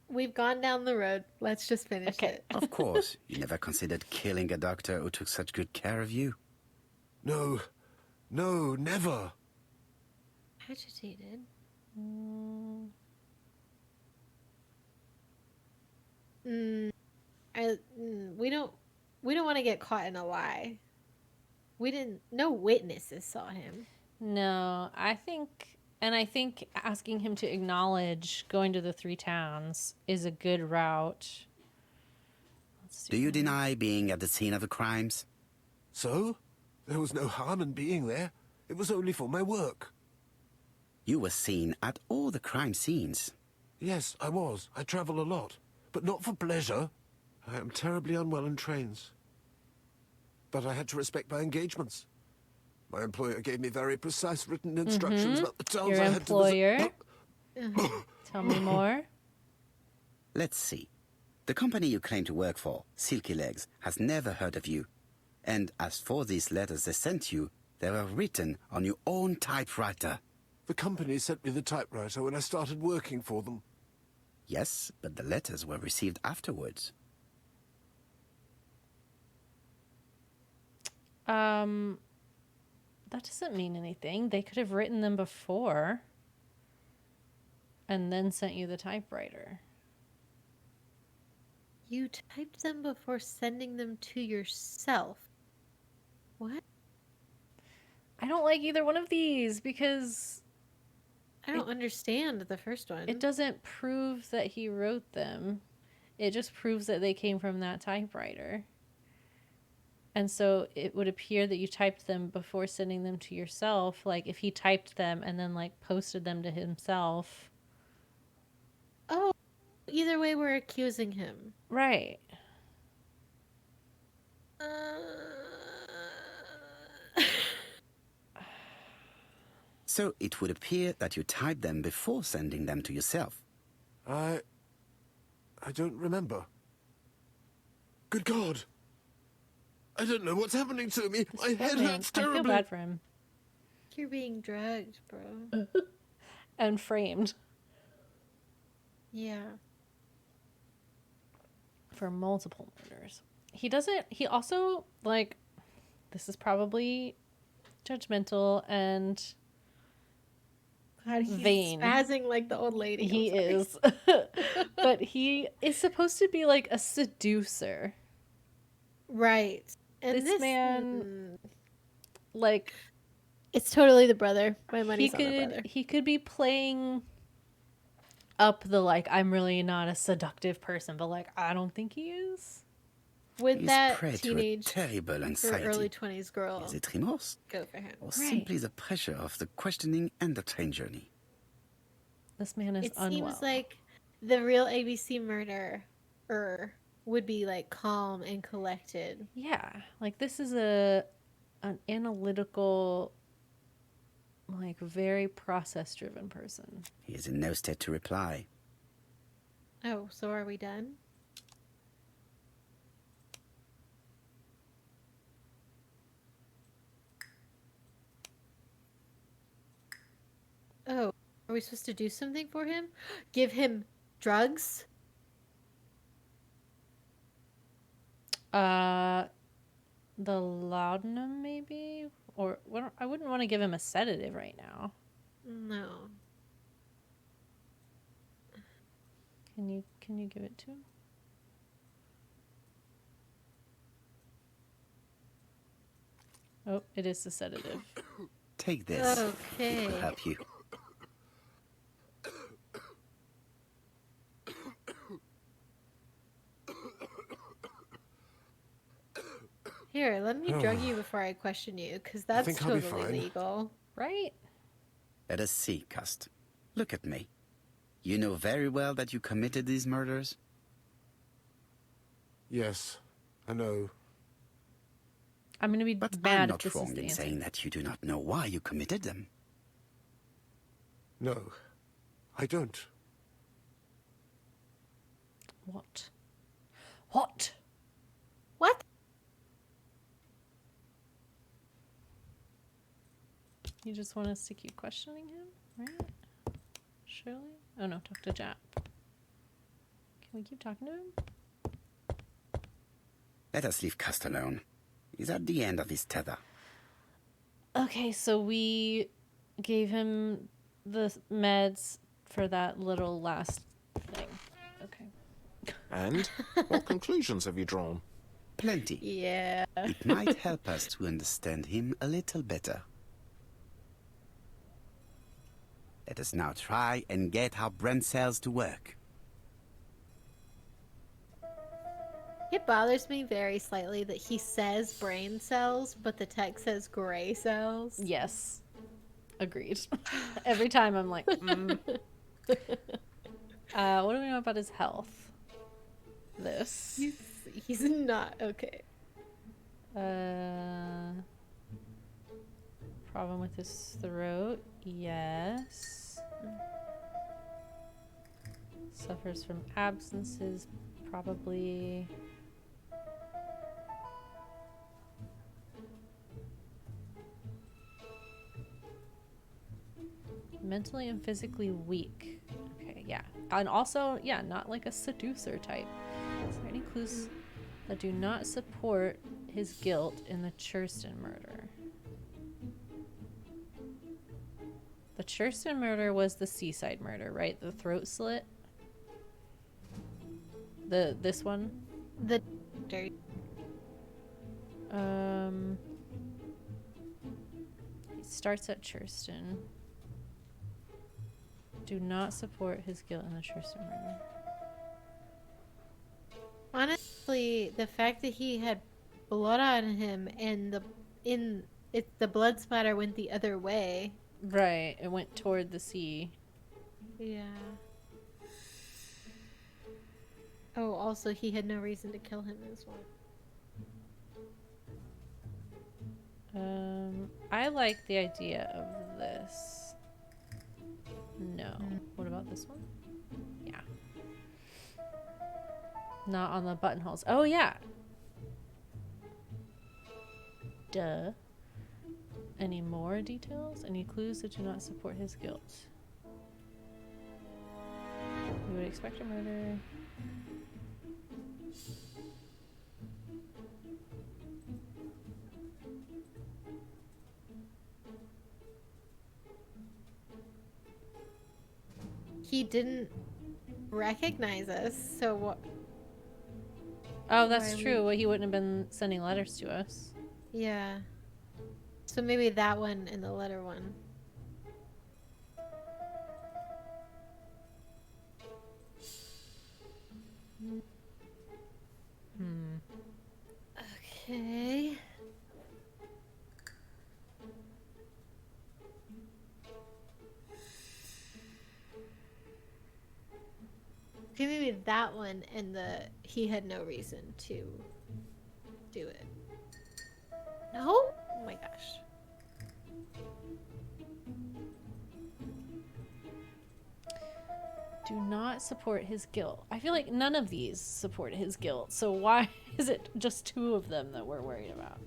We've gone down the road. Let's just finish it. Of course, you never considered killing a doctor who took such good care of you. No, never. Agitated. We don't want to get caught in a lie. No witnesses saw him. No, I think asking him to acknowledge going to the 3 towns is a good route. Do you deny being at the scene of the crimes? So? There was no harm in being there. It was only for my work. You were seen at all the crime scenes. Yes, I was. I travel a lot. But not for pleasure. I am terribly unwell in trains. But I had to respect my engagements. My employer gave me very precise written instructions about the towns Your I had to visit. employer? Tell me more. Let's see. The company you claim to work for, Silky Legs, has never heard of you. And as for these letters they sent you, they were written on your own typewriter. The company sent me the typewriter when I started working for them. Yes, but the letters were received afterwards. That doesn't mean anything. They could have written them before and then sent you the typewriter. You typed them before sending them to yourself. What? I don't like either one of these because I don't understand the first one. it doesn't prove that he wrote them. It just proves that they came from that typewriter. And so it would appear that you typed them before sending them to yourself. Like if he typed them and then like posted them to himself. Oh, either way, we're accusing him. Right. So it would appear that you typed them before sending them to yourself. I don't remember. Good God! I don't know what's happening to me. My head hurts terribly. I feel bad for him. You're being drugged, bro. And framed. Yeah. For multiple murders. He also, like, this is probably judgmental and God, he's vain. spazzing like the old lady. He is. But he is supposed to be like a seducer. Right. And This man, like, it's totally the brother. My money's on the brother. he could be playing up the, like, I'm really not a seductive person, but, like, I don't think he is. With He's that prey to a teenage terrible or anxiety. early 20s girl, Is it remorse? go for him. Or simply the pressure of the questioning and the train journey? This man is It unwell. seems like the real ABC murderer would be like calm and collected. Yeah, like this is an analytical, like very process-driven person. He is in no state to reply. Oh, so are we done? Oh, are we supposed to do something for him? Give him drugs? The laudanum maybe, or I wouldn't want to give him a sedative right now. No. Can you give it to him? Oh, it is the sedative. Take this. Okay. It will help you. Here, let me drug you before I question you, because that's think I'll be totally fine. legal. Right? Let us see, Cust. Look at me. You know very well that you committed these murders? Yes, I know. I'm going to be But mad I'm if not this is wrong the in answer. saying that you do not know why you committed them. No, I don't. What? What? What? You just want us to keep questioning him, right? Surely? Oh no, talk to Jap. Can we keep talking to him? Let us leave Cust alone. He's at the end of his tether. Okay, so we gave him the meds for that little last thing. Okay. And what conclusions have you drawn? Plenty. Yeah. It might help us to understand him a little better. Let us now try and get our brain cells to work. It bothers me very slightly that he says brain cells, but the text says gray cells. Yes. Agreed. Every time I'm like, What do we know about his health? This. He's not okay. Problem with his throat. Yes. Suffers from absences. Probably. Mentally and physically weak. Okay, yeah. And also, yeah, not like a seducer type. Is there any clues that do not support his guilt in the Churston murder? The Churston murder was the seaside murder, right? The throat slit? This one? The dirt. It starts at Churston. Do not support his guilt in the Churston murder. Honestly, the fact that he had blood on him and the blood splatter went the other way. Right, it went toward the sea. Yeah. Oh, also he had no reason to kill him as well. I like the idea of this. No. What about this one? Yeah. Not on the buttonholes. Oh, yeah. Duh. Any more details? Any clues that do not support his guilt? You would expect a murder. He didn't recognize us, so what? Oh, that's Why true. Well, he wouldn't have been sending letters to us. Yeah. So maybe that one and the letter one. Okay. Okay, maybe that one and the he had no reason to do it. No? Oh my gosh. Do not support his guilt. I feel like none of these support his guilt. So why is it just two of them that we're worried about?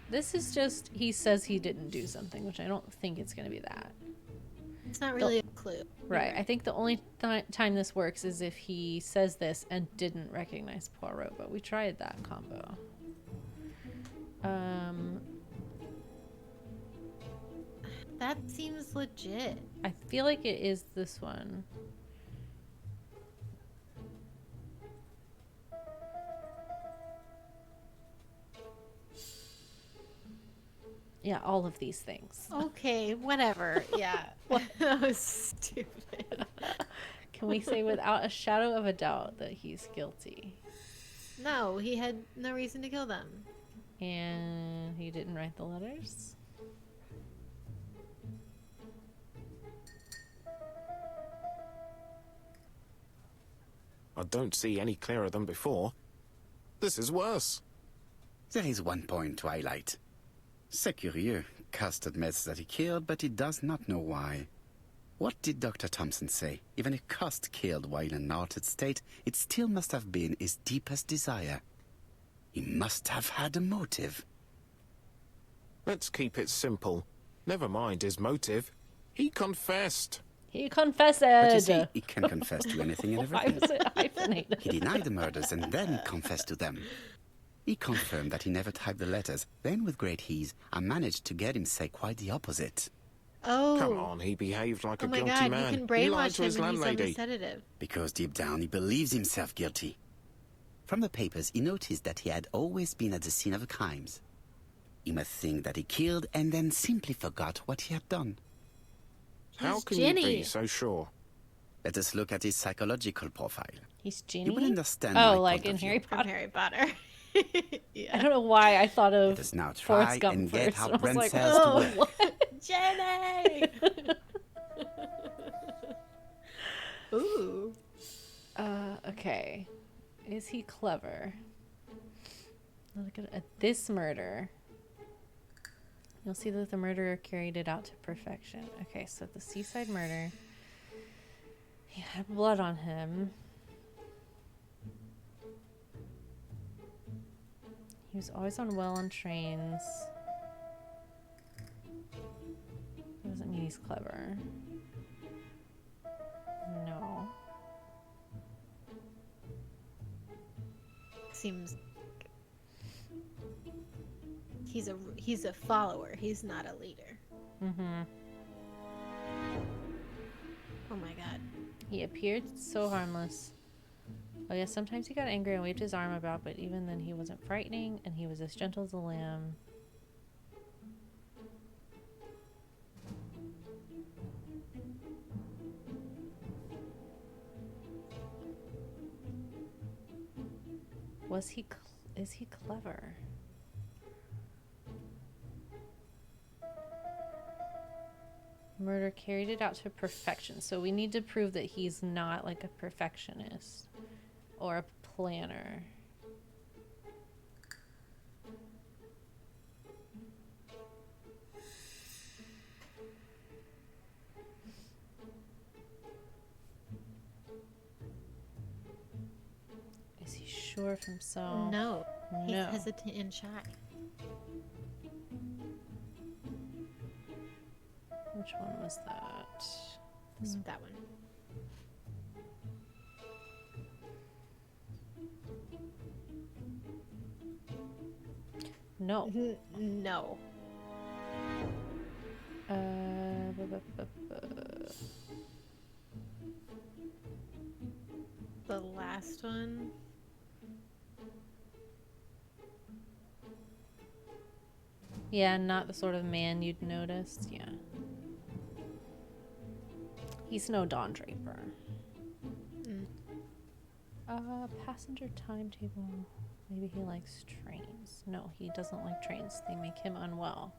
This is just he says he didn't do something, which I don't think it's going to be that. It's not really a clue. Right. I think the only time this works is if he says this and didn't recognize Poirot, but we tried that combo. That seems legit. I feel like it is this one. Yeah, all of these things. Okay, whatever. Yeah. That was stupid. Can we say without a shadow of a doubt that he's guilty? No, he had no reason to kill them. And he didn't write the letters? I don't see any clearer than before. This is worse. There is one point to highlight. C'est curieux. Cust admits that he killed, but he does not know why. What did Dr. Thompson say? Even if Cust killed while in an altered state, it still must have been his deepest desire. He must have had a motive. Let's keep it simple. Never mind his motive. He confessed. He confessed. But you see, he can confess to anything and Why everything. was it hyphenated? He denied the murders and then confessed to them. He confirmed that he never typed the letters. Then, with great ease, I managed to get him say quite the opposite. Oh. Come on, he behaved like Oh a my guilty god, man. you can He lied brainwash to him his and he's on the landlady. sedative. Because deep down he believes himself guilty. From the papers, he noticed that he had always been at the scene of the crimes. He must think that he killed and then simply forgot what he had done. How He's can Ginny. you be so sure? Let us look at his psychological profile. He's You will Ginny? understand Oh, my like point in of view. Harry From Potter. Harry Potter. I don't know why I thought of Let us now try Forrest Gump and get first. how I was brain like, cells to oh, work. what? Jenny! Ooh. Okay. Is he clever? Look at this murder. You'll see that the murderer carried it out to perfection. Okay, so the seaside murder. He had blood on him. He was always on trains. That doesn't mean he's clever. No. Seems he's a follower. He's not a leader. Mm-hmm. Oh my god. He appeared so harmless. Oh yeah, sometimes he got angry and waved his arm about, but even then he wasn't frightening, and he was as gentle as a lamb. Is he clever? Murder carried it out to perfection. So we need to prove that he's not like a perfectionist or a planner. sure of himself. No. He's No. hesitant and shy. Which one was that? That one. No. No. The last one. Yeah, not the sort of man you'd notice. Yeah. He's no Don Draper. Passenger timetable. Maybe he likes trains. No, he doesn't like trains. They make him unwell.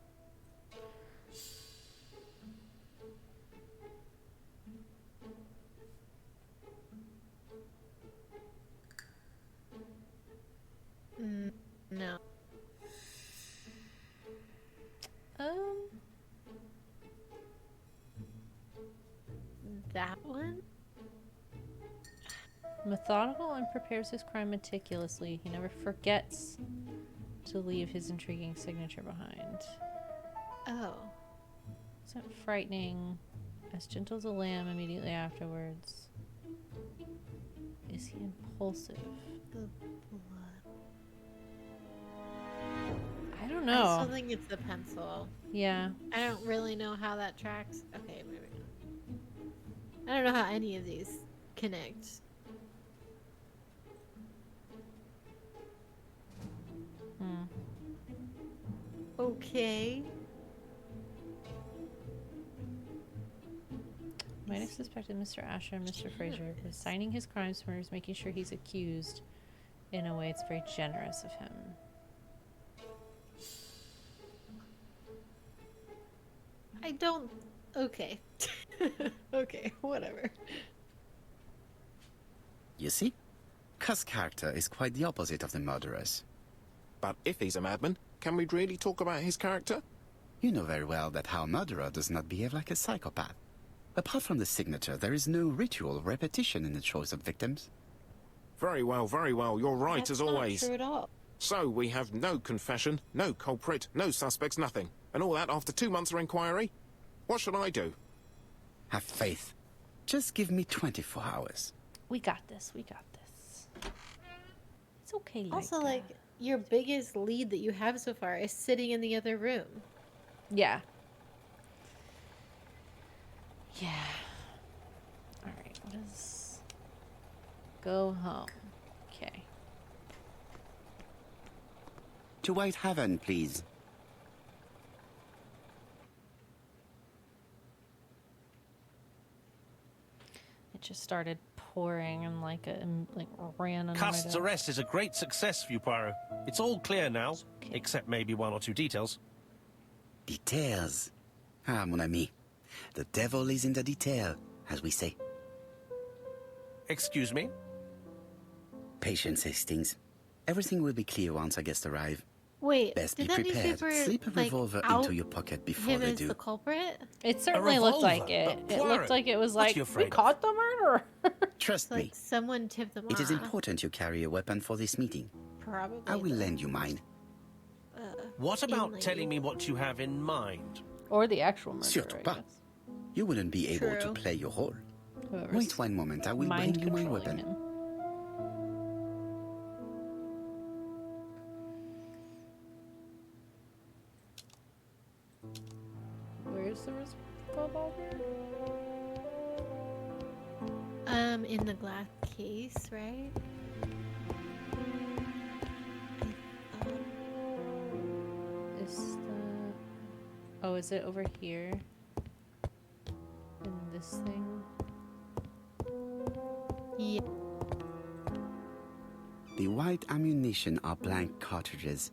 No. That one? Methodical and prepares his crime meticulously. He never forgets to leave his intriguing signature behind. Oh. Isn't frightening. As gentle as a lamb immediately afterwards. Is he impulsive? The blood. I don't know. I still think it's the pencil. Yeah. I don't really know how that tracks. Okay, maybe not. I don't know how any of these connect. Okay. Might have suspected Mr. Asher and Mr. Fraser was signing his crime smears, making sure he's accused in a way it's very generous of him. I don't... Okay. Okay, whatever. You see? Cuss' character is quite the opposite of the murderer's. But if he's a madman, can we really talk about his character? You know very well that our murderer does not behave like a psychopath. Apart from the signature, there is no ritual repetition in the choice of victims. Very well, you're right. That's as not always. true at all. So we have no confession, no culprit, no suspects, nothing. And all that after 2 months of inquiry? What should I do? Have faith. Just give me 24 hours. We got this. We got this. It's okay, Also, like, your biggest lead that you have so far is sitting in the other room. Yeah. Yeah. Alright, what is... Go home. Okay. To White Haven, please. It just started pouring and like ran under my Cust's desk. arrest is a great success for you, Poirot. It's all clear now, except maybe 1 or 2 details. Details. Ah, mon ami. The devil is in the detail, as we say. Excuse me? Patience, Hastings. Everything will be clear once our guests arrive. Wait, Best did be that prepared. newspaper, Slip a like, revolver out into your pocket before him they as do. the culprit? It certainly looked revolver? like it. But It looked Poirot, like it was what are like, you we afraid of? caught the murderer. Trust me, Like, someone tipped them off. it is important you carry a weapon for this meeting. Probably. I will lend you mine. What about Inly. telling me what you have in mind? Or the actual murderer, Surtout I pas. guess. You wouldn't be able to True. play your role. Whoever's Wait 1 moment, I will mind bring you my controlling weapon. him. Where's the revolver? In the glass case, right? Is the... Oh, is it over here? In this thing? Yeah. The white ammunition are blank cartridges.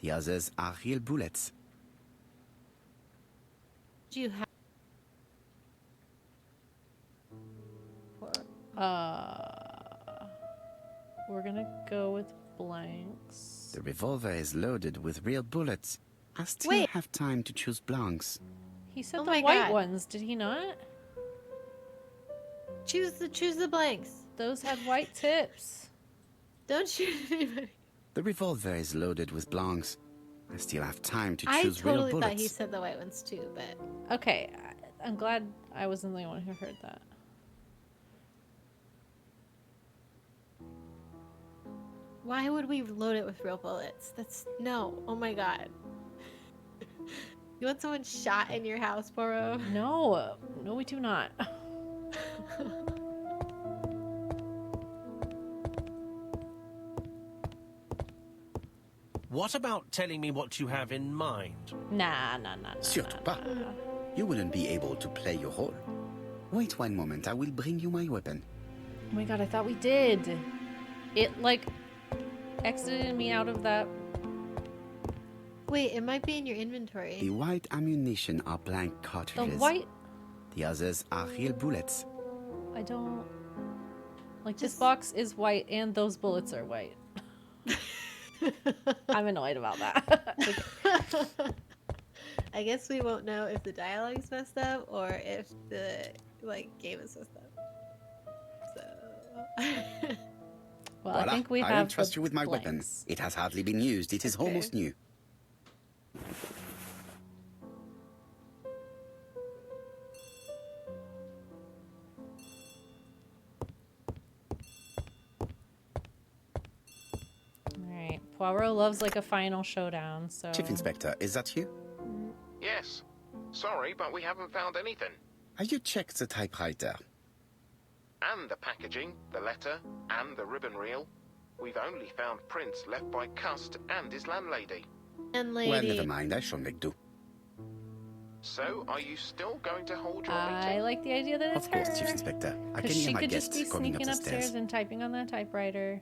The others are real bullets. Do you have... We're gonna go with blanks. The revolver is loaded with real bullets. I still Wait. have time to choose blanks. He said Oh the my white God. ones, did he not? Choose the blanks. Those had white tips. Don't shoot anybody. The revolver is loaded with blancs. I still have time to I choose totally real thought bullets. he said the white ones too, but Okay, I'm glad I wasn't the only one who heard that. why would we load it with real bullets? That's no. Oh my god. You want someone shot in your house, Poirot? No, no, we do not. What about telling me what you have in mind? Nah. Surtout pas. You wouldn't be able to play your role. Wait one moment, I will bring you my weapon. Oh my god, I thought we did. It, like, exited me out of that. Wait, it might be in your inventory. The white ammunition are blank The cartridges. white. The others are real bullets. I don't. Like, this box is white and those bullets are white. I'm annoyed about that. Like, I guess we won't know if the dialogue's messed up or if the game is messed up. So well, Voila, I think we I have. will trust the you with my weapon. blanks. It has hardly been used. It is Okay. almost new. Alright. Poirot loves, like, a final showdown, so. Chief Inspector, is that you? Yes. Sorry, but we haven't found anything. Have you checked the typewriter? And the packaging, the letter, and the ribbon reel. We've only found prints left by Cust and his landlady. and Well, lady, never mind. I shall make do. So, are you still going to hold your I meeting? like the idea that it's Of course, her. Chief Inspector. I can Because hear she my could just guests be coming up sneaking the upstairs stairs. and typing on that typewriter.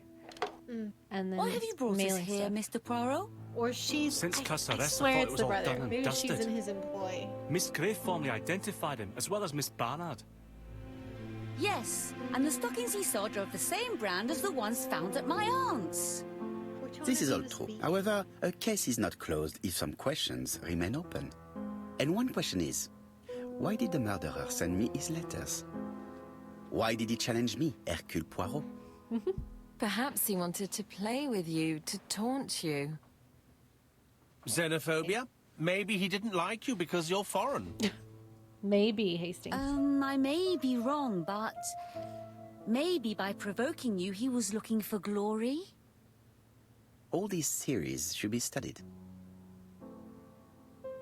And then Why have you brought us mailing here, stuff. Mr. Poirot? or she's. Since Cust's I arrest, I swear thought it it's was the all brother. done and Maybe she's dusted. in his employ. Miss Gray formally identified him, as well as Miss Barnard. Yes, and the stockings he saw drove the same brand as the ones found at my aunt's. Which one This is of all you true. speak? However, a case is not closed if some questions remain open. And one question is, why did the murderer send me his letters? Why did he challenge me, Hercule Poirot? Perhaps he wanted to play with you, to taunt you. Xenophobia? Maybe he didn't like you because you're foreign. Maybe, Hastings. I may be wrong, but maybe by provoking you, he was looking for glory? All these theories should be studied.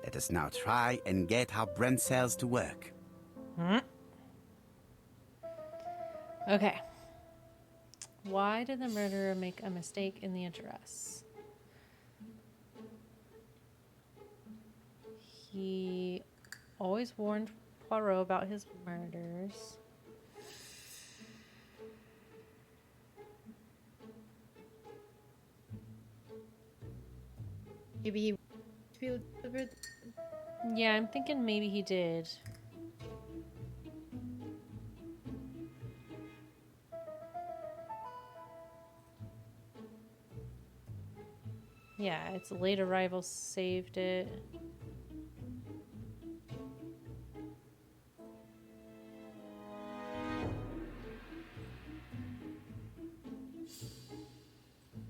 Let us now try and get our brain cells to work. Okay. Why did the murderer make a mistake in the address? He always warned Poirot about his murders. Maybe he delivered. Yeah, I'm thinking maybe he did. Yeah, it's a late arrival saved it.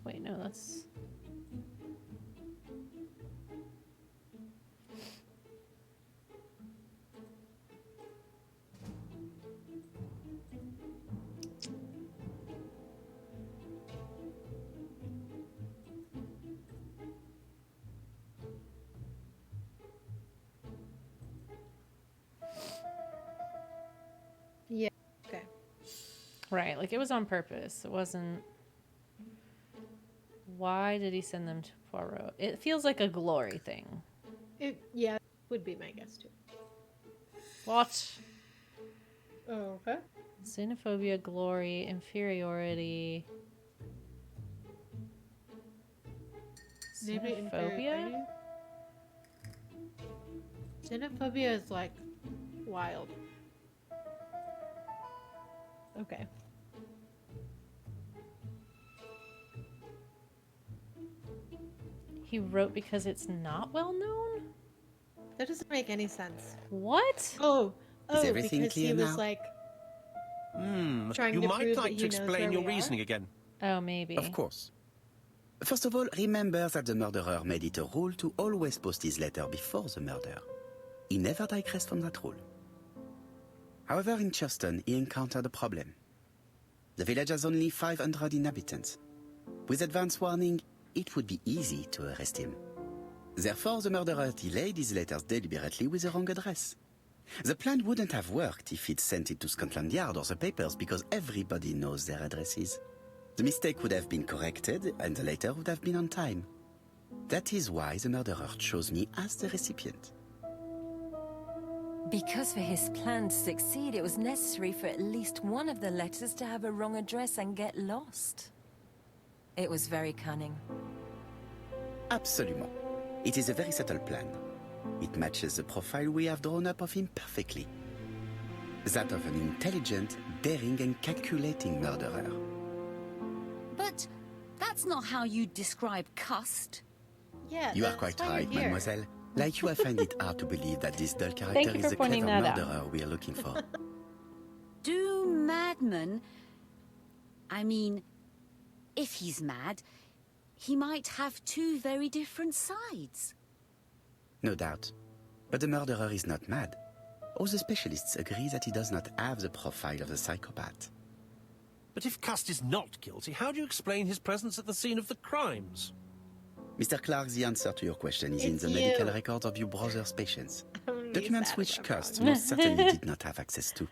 Wait, no, that's... Yeah. Okay. Right, like it was on purpose. It wasn't... Why did he send them to Poirot? It feels like a glory thing. Yeah, would be my guess too. What? Oh, okay. Xenophobia, glory, inferiority. Maybe Xenophobia? inferiority? Xenophobia is like wild. Okay. He wrote because it's not well known? That doesn't make any sense. What? Oh, everything because he clear was now? like trying You to might prove like that to he knows explain where your we are? reasoning again. Oh, maybe. Of course. First of all, remember that the murderer made it a rule to always post his letter before the murder. He never digressed from that rule. However, in Churston, he encountered a problem. The village has only 500 inhabitants. With advance warning, it would be easy to arrest him. Therefore, the murderer delayed his letters deliberately with the wrong address. The plan wouldn't have worked if he'd sent it to Scotland Yard or the papers because everybody knows their addresses. The mistake would have been corrected and the letter would have been on time. That is why the murderer chose me as the recipient. Because for his plan to succeed, it was necessary for at least one of the letters to have a wrong address and get lost. It was very cunning. Absolument. It is a very subtle plan. It matches the profile we have drawn up of him perfectly. That of an intelligent, daring and calculating murderer. But that's not how you describe Cust. Yeah, You are quite right, mademoiselle. Like you, I find it hard to believe that this dull Thank character you is for the pointing clever that out. murderer we are looking for. Do madmen... I mean, if he's mad, he might have two very different sides. No doubt. But the murderer is not mad. All the specialists agree that he does not have the profile of a psychopath. But if Cust is not guilty, how do you explain his presence at the scene of the crimes? Mr. Clark, the answer to your question is in It's the you. medical records of your brother's patients. I'm gonna be Documents sad which if I'm Cust wrong. most certainly did not have access to.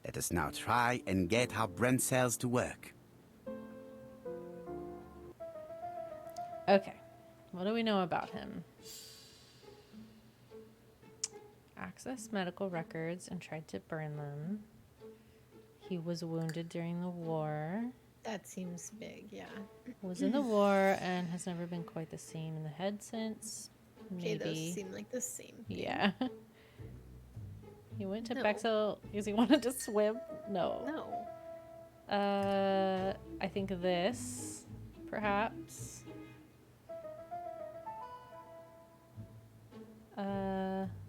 Let us now try and get our brain cells to work. Okay. What do we know about him? Accessed medical records and tried to burn them. He was wounded during the war. That seems big, yeah. Was in the war and has never been quite the same in the head since. Okay, those Maybe. seem like the same thing. Yeah. He went to No. Bexel because he wanted to swim. No. No. I think this, perhaps. Yeah.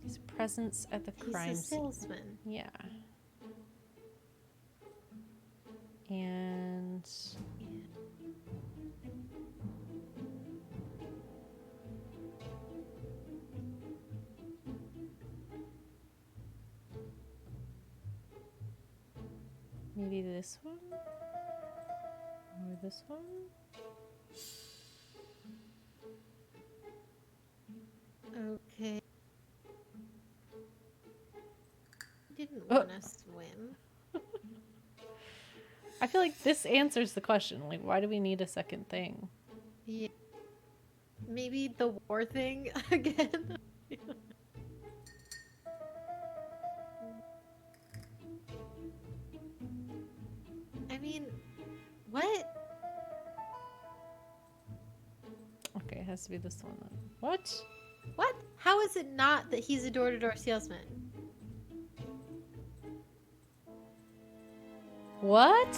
His presence at the crime He's a scene. salesman. Yeah. And maybe this one? Or this one? Okay. Didn't want to swim. I feel like this answers the question. Like, why do we need a second thing? Yeah. Maybe the war thing again. I mean, what? Okay, it has to be this one then. What? What? How is it not that he's a door-to-door salesman? What?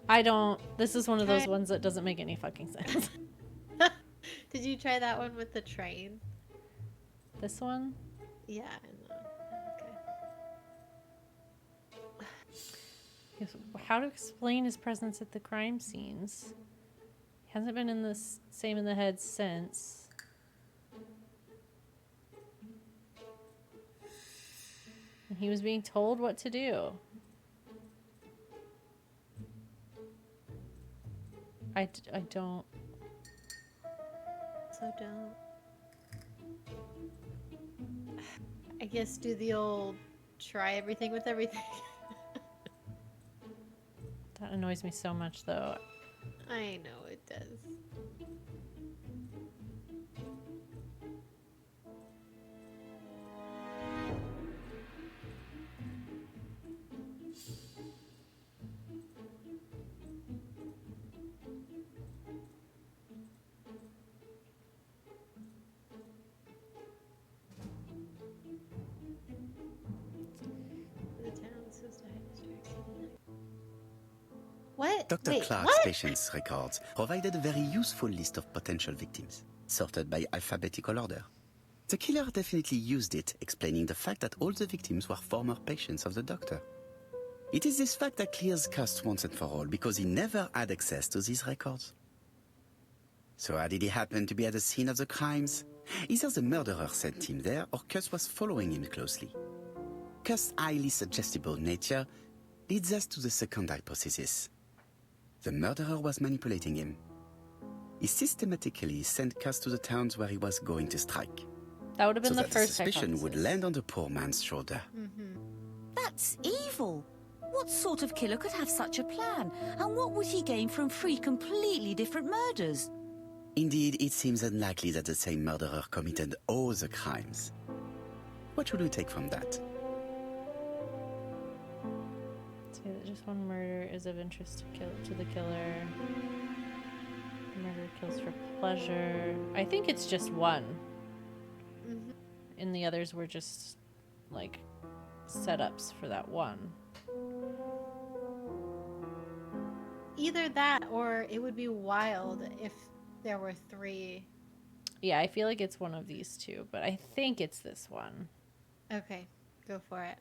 I don't. This is one of those ones that doesn't make any fucking sense. Did you try that one with the train? This one? Yeah, I know. Okay. Yes, how to explain his presence at the crime scenes? He hasn't been in the same in the head since. And he was being told what to do. I don't. So don't. I guess do the old try everything with everything. That annoys me so much, though. I know it does. Dr. Wait, Clark's what? patients' records provided a very useful list of potential victims, sorted by alphabetical order. The killer definitely used it, explaining the fact that all the victims were former patients of the doctor. It is this fact that clears Cust once and for all, because he never had access to these records. So how did he happen to be at the scene of the crimes? Either the murderer sent him there, or Cust was following him closely. Cust's highly suggestible nature leads us to the second hypothesis. The murderer was manipulating him. He systematically sent Cust to the towns where he was going to strike. That would have been so the that first the suspicion would hypothesis. land on the poor man's shoulder. That's evil. What sort of killer could have such a plan? And what would he gain from 3 completely different murders? Indeed, it seems unlikely that the same murderer committed all the crimes. What should we take from that? Say that just one murder is of interest to the killer. The murderer kills for pleasure. I think it's just one. And the others were just, like, setups for that one. Either that, or it would be wild if there were 3. Yeah, I feel like it's one of these two, but I think it's this one. Okay, go for it.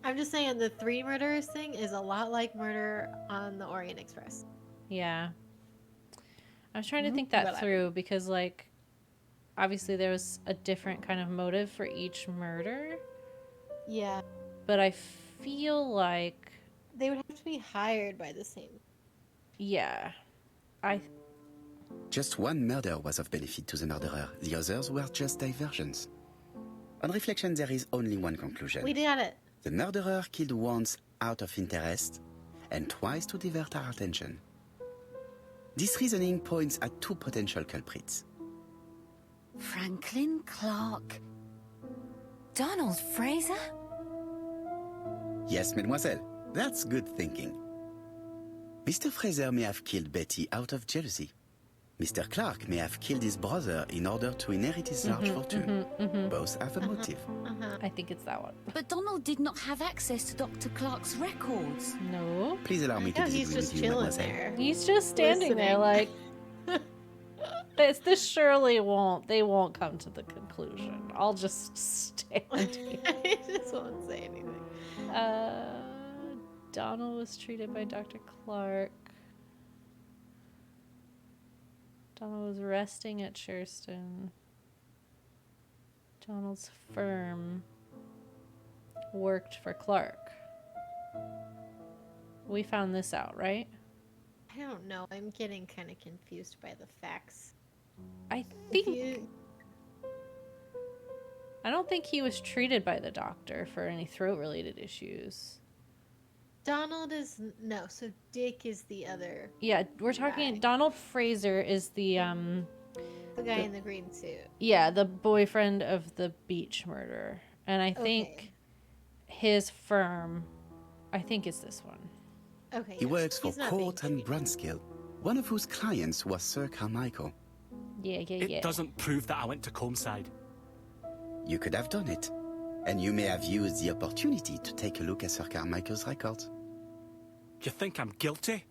I'm just saying the 3 murderers thing is a lot like Murder on the Orient Express. Yeah. I was trying to think that through because, like, obviously there was a different kind of motive for each murder. Yeah. But I feel like... They would have to be hired by the same. Yeah. Just one murder was of benefit to the murderer. The others were just diversions. On reflection, there is only one conclusion. We got it. The murderer killed once out of interest and twice to divert our attention. This reasoning points at 2 potential culprits. Franklin Clark. Donald Fraser? Yes, mademoiselle. That's good thinking. Mr. Fraser may have killed Betty out of jealousy. Mr. Clark may have killed his brother in order to inherit his large fortune. Both have a motive. I think it's that one. But Donald did not have access to Dr. Clark's records. No. Please allow me to He's disagree just with you, chilling mademoiselle. there. He's just standing there like... This surely won't... They won't come to the conclusion. I'll just stand here. I just won't say anything. Donald was treated by Dr. Clark. Donald was resting at Shurston. Donald's firm worked for Clark. We found this out, right? I don't know. I'm getting kind of confused by the facts. I think... I don't think he was treated by the doctor for any throat-related issues. Donald is... No, so Dick is the other... Yeah, we're talking... Donald Fraser is the, The guy in the green suit. Yeah, the boyfriend of the beach murderer. And I think his firm... I think it's this one. Okay. He works for Court and Brunskill, one of whose clients was Sir Carmichael. Yeah. It doesn't prove that I went to Comeside. You could have done it. And you may have used the opportunity to take a look at Sir Carmichael's records. You think I'm guilty?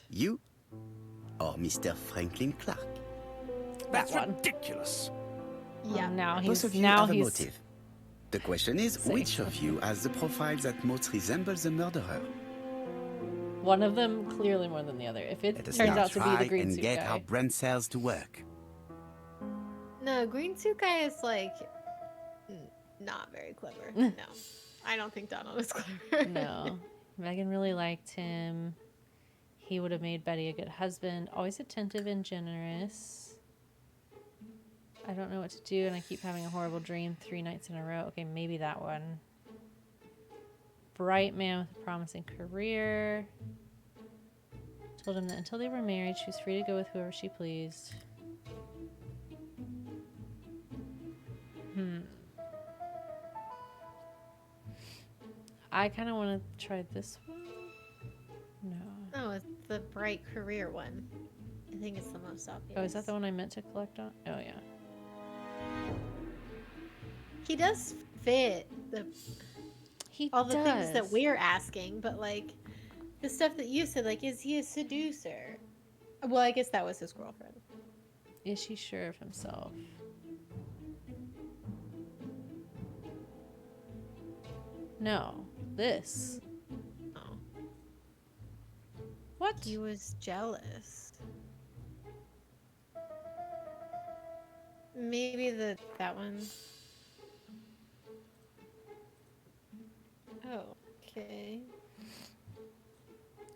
You or Mr. Franklin Clark? That's ridiculous. Yeah. Now Both of you have a motive. The question is, which of you has the profile that most resembles the murderer? One of them clearly more than the other. If it Let us turns now out to be try the green and suit get guy. our brain cells to work. No, green suit guy is like... not very clever. No. I don't think Donald is clever. No. Megan really liked him. He would have made Betty a good husband. Always attentive and generous. I don't know what to do, and I keep having a horrible dream 3 nights in a row. Okay, maybe that one. Bright man with a promising career. Told him that until they were married, she was free to go with whoever she pleased. I kind of want to try this one. No. Oh, it's the bright career one. I think it's the most obvious. Oh, is that the one I meant to collect on? Oh, yeah. He does fit all the things that does. we're asking, but like The stuff that you said, like, is he a seducer? Well, I guess that was his girlfriend. Is she sure of himself? No. This. Oh. What? He was jealous. Maybe that one. Oh, okay.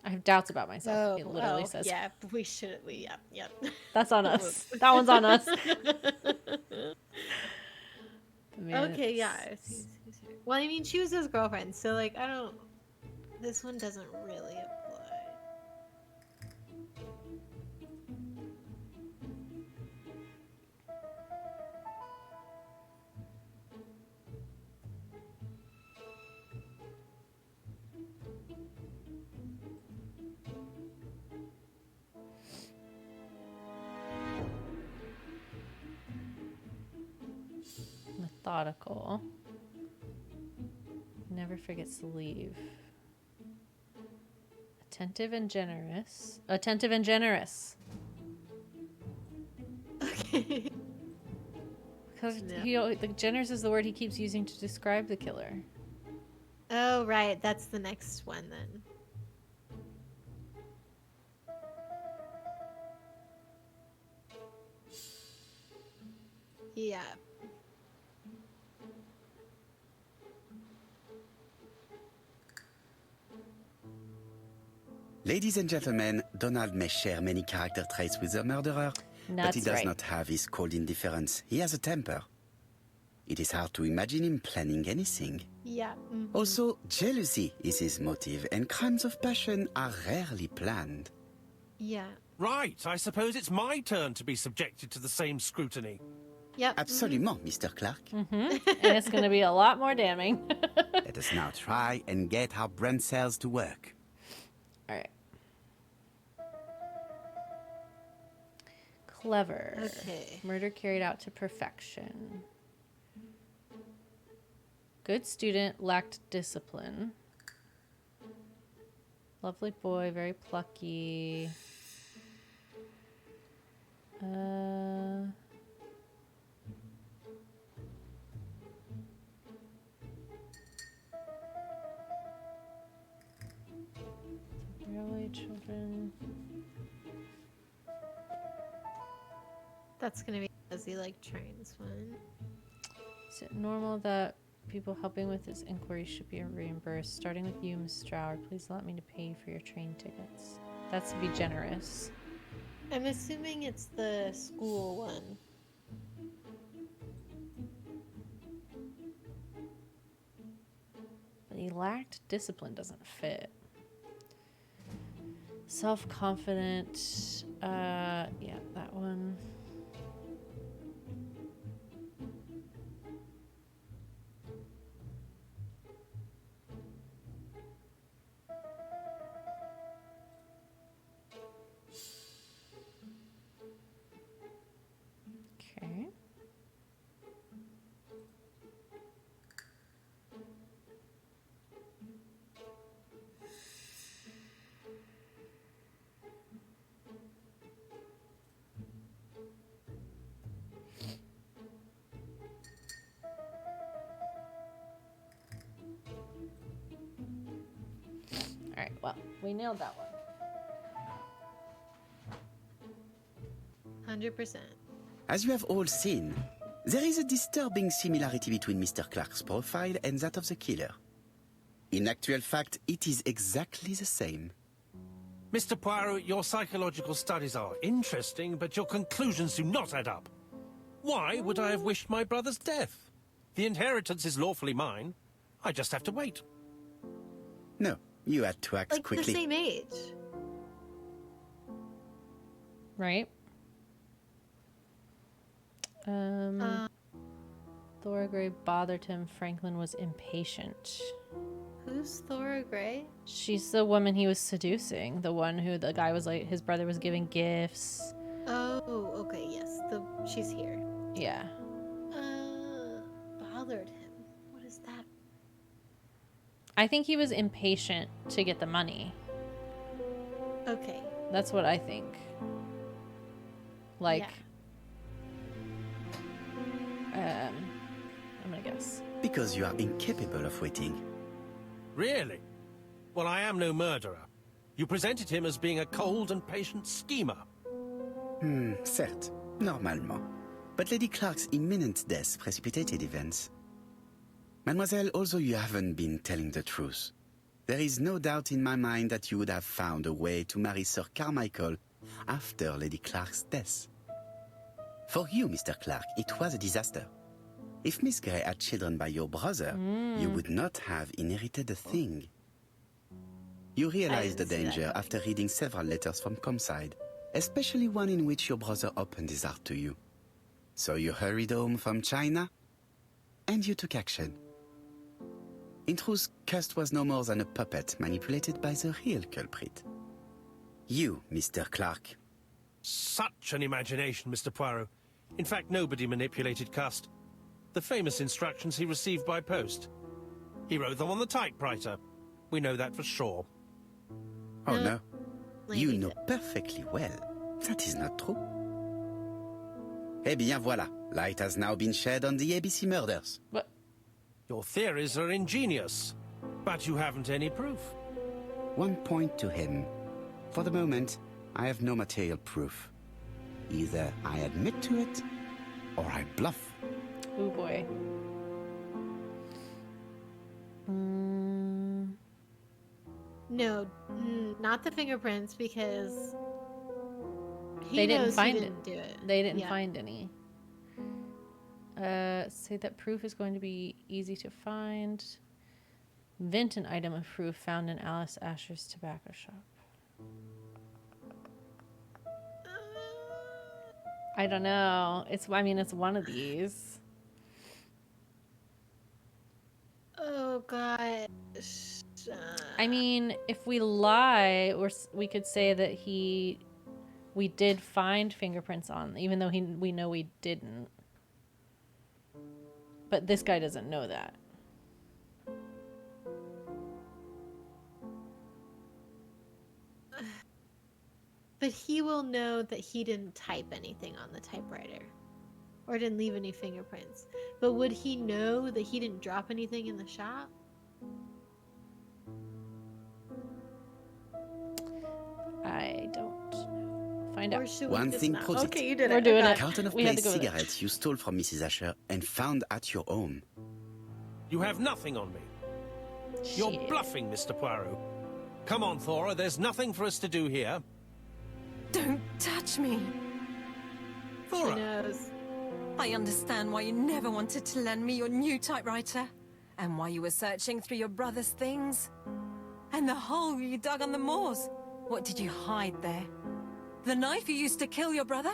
I have doubts about myself. It literally says. Yeah, we should. Yep. That's on us. That one's on us. Okay, yeah. Well, I mean, she was his girlfriend, so like, I don't. This one doesn't really apply. Methodical. Never forgets to leave. Attentive and generous. Attentive and generous. Okay. Because the generous is the word he keeps using to describe the killer. Oh, right. That's the next one then. Yeah. Ladies and gentlemen, Donald may share many character traits with the murderer, but he does not have his cold indifference. He has a temper. It is hard to imagine him planning anything. Yeah. Mm-hmm. Also, jealousy is his motive, and crimes of passion are rarely planned. Yeah. Right, I suppose it's my turn to be subjected to the same scrutiny. Yep. Absolument, Mr. Clark. And it's going to be a lot more damning. Let us now try and get our brain cells to work. All right. Clever. Okay. Murder carried out to perfection. Good student, lacked discipline. Lovely boy, very plucky. Railway children. That's gonna be fuzzy like trains one. Is it normal that people helping with this inquiry should be reimbursed? Starting with you, Miss Stroud, please allow me to pay you for your train tickets. That's to be generous. I'm assuming it's the school one. But he lacked discipline, doesn't fit. Self-confident. Yeah, that one. Okay. All right, well, we nailed that one. 100%. As you have all seen, there is a disturbing similarity between Mr. Clark's profile and that of the killer. In actual fact, it is exactly the same. Mr. Poirot, your psychological studies are interesting, but your conclusions do not add up. Why would I have wished my brother's death? The inheritance is lawfully mine. I just have to wait. No, you had to act Like quickly. the same age. Right? Thora Gray bothered him. Franklin was impatient. Who's Thora Gray? She's the woman he was seducing. The one who the guy was like, his brother was giving gifts. Oh, okay, yes. She's here. Yeah. Bothered him. What is that? I think he was impatient to get the money. Okay. That's what I think. Like, I'm gonna guess. Because you are incapable of waiting. Really? Well, I am no murderer. You presented him as being a cold and patient schemer. Certes, normalement. But Lady Clark's imminent death precipitated events. Mademoiselle, although you haven't been telling the truth, there is no doubt in my mind that you would have found a way to marry Sir Carmichael after Lady Clark's death. For you, Mr. Clark, it was a disaster. If Miss Grey had children by your brother, you would not have inherited a thing. You realized the danger after reading several letters from Comside, especially one in which your brother opened his heart to you. So you hurried home from China, and you took action. In truth, Cust was no more than a puppet manipulated by the real culprit. You, Mr. Clark. Such an imagination, Mr. Poirot. In fact, nobody manipulated Cust. The famous instructions he received by post. He wrote them on the typewriter. We know that for sure. Oh no. You know perfectly well. That is not true. Eh bien voilà. Light has now been shed on the ABC murders. What? Your theories are ingenious, but you haven't any proof. One point to him. For the moment, I have no material proof. Either I admit to it, or I bluff. Oh boy. No, not the fingerprints because They didn't find didn't do it. They didn't find any. Say that proof is going to be easy to find. Invent an item of proof found in Alice Asher's tobacco shop. I don't know. It's one of these. Oh gosh. I mean, if we lie, we could say that we did find fingerprints on, even though we know we didn't. But this guy doesn't know that. But he will know that he didn't type anything on the typewriter. Or didn't leave any fingerprints. But would he know that he didn't drop anything in the shop? I don't know. Find out. One thing proves Okay, it. you did We're it. doing Okay. it. Carton of We had to placed go with it. cigarettes you stole from Mrs. Asher and found at your home. You have nothing on me. You're Shit. bluffing, Mr. Poirot. Come on, Thora, there's nothing for us to do here. Don't touch me. He Thora, knows. I understand why you never wanted to lend me your new typewriter. And why you were searching through your brother's things. And the hole you dug on the moors. What did you hide there? The knife you used to kill your brother?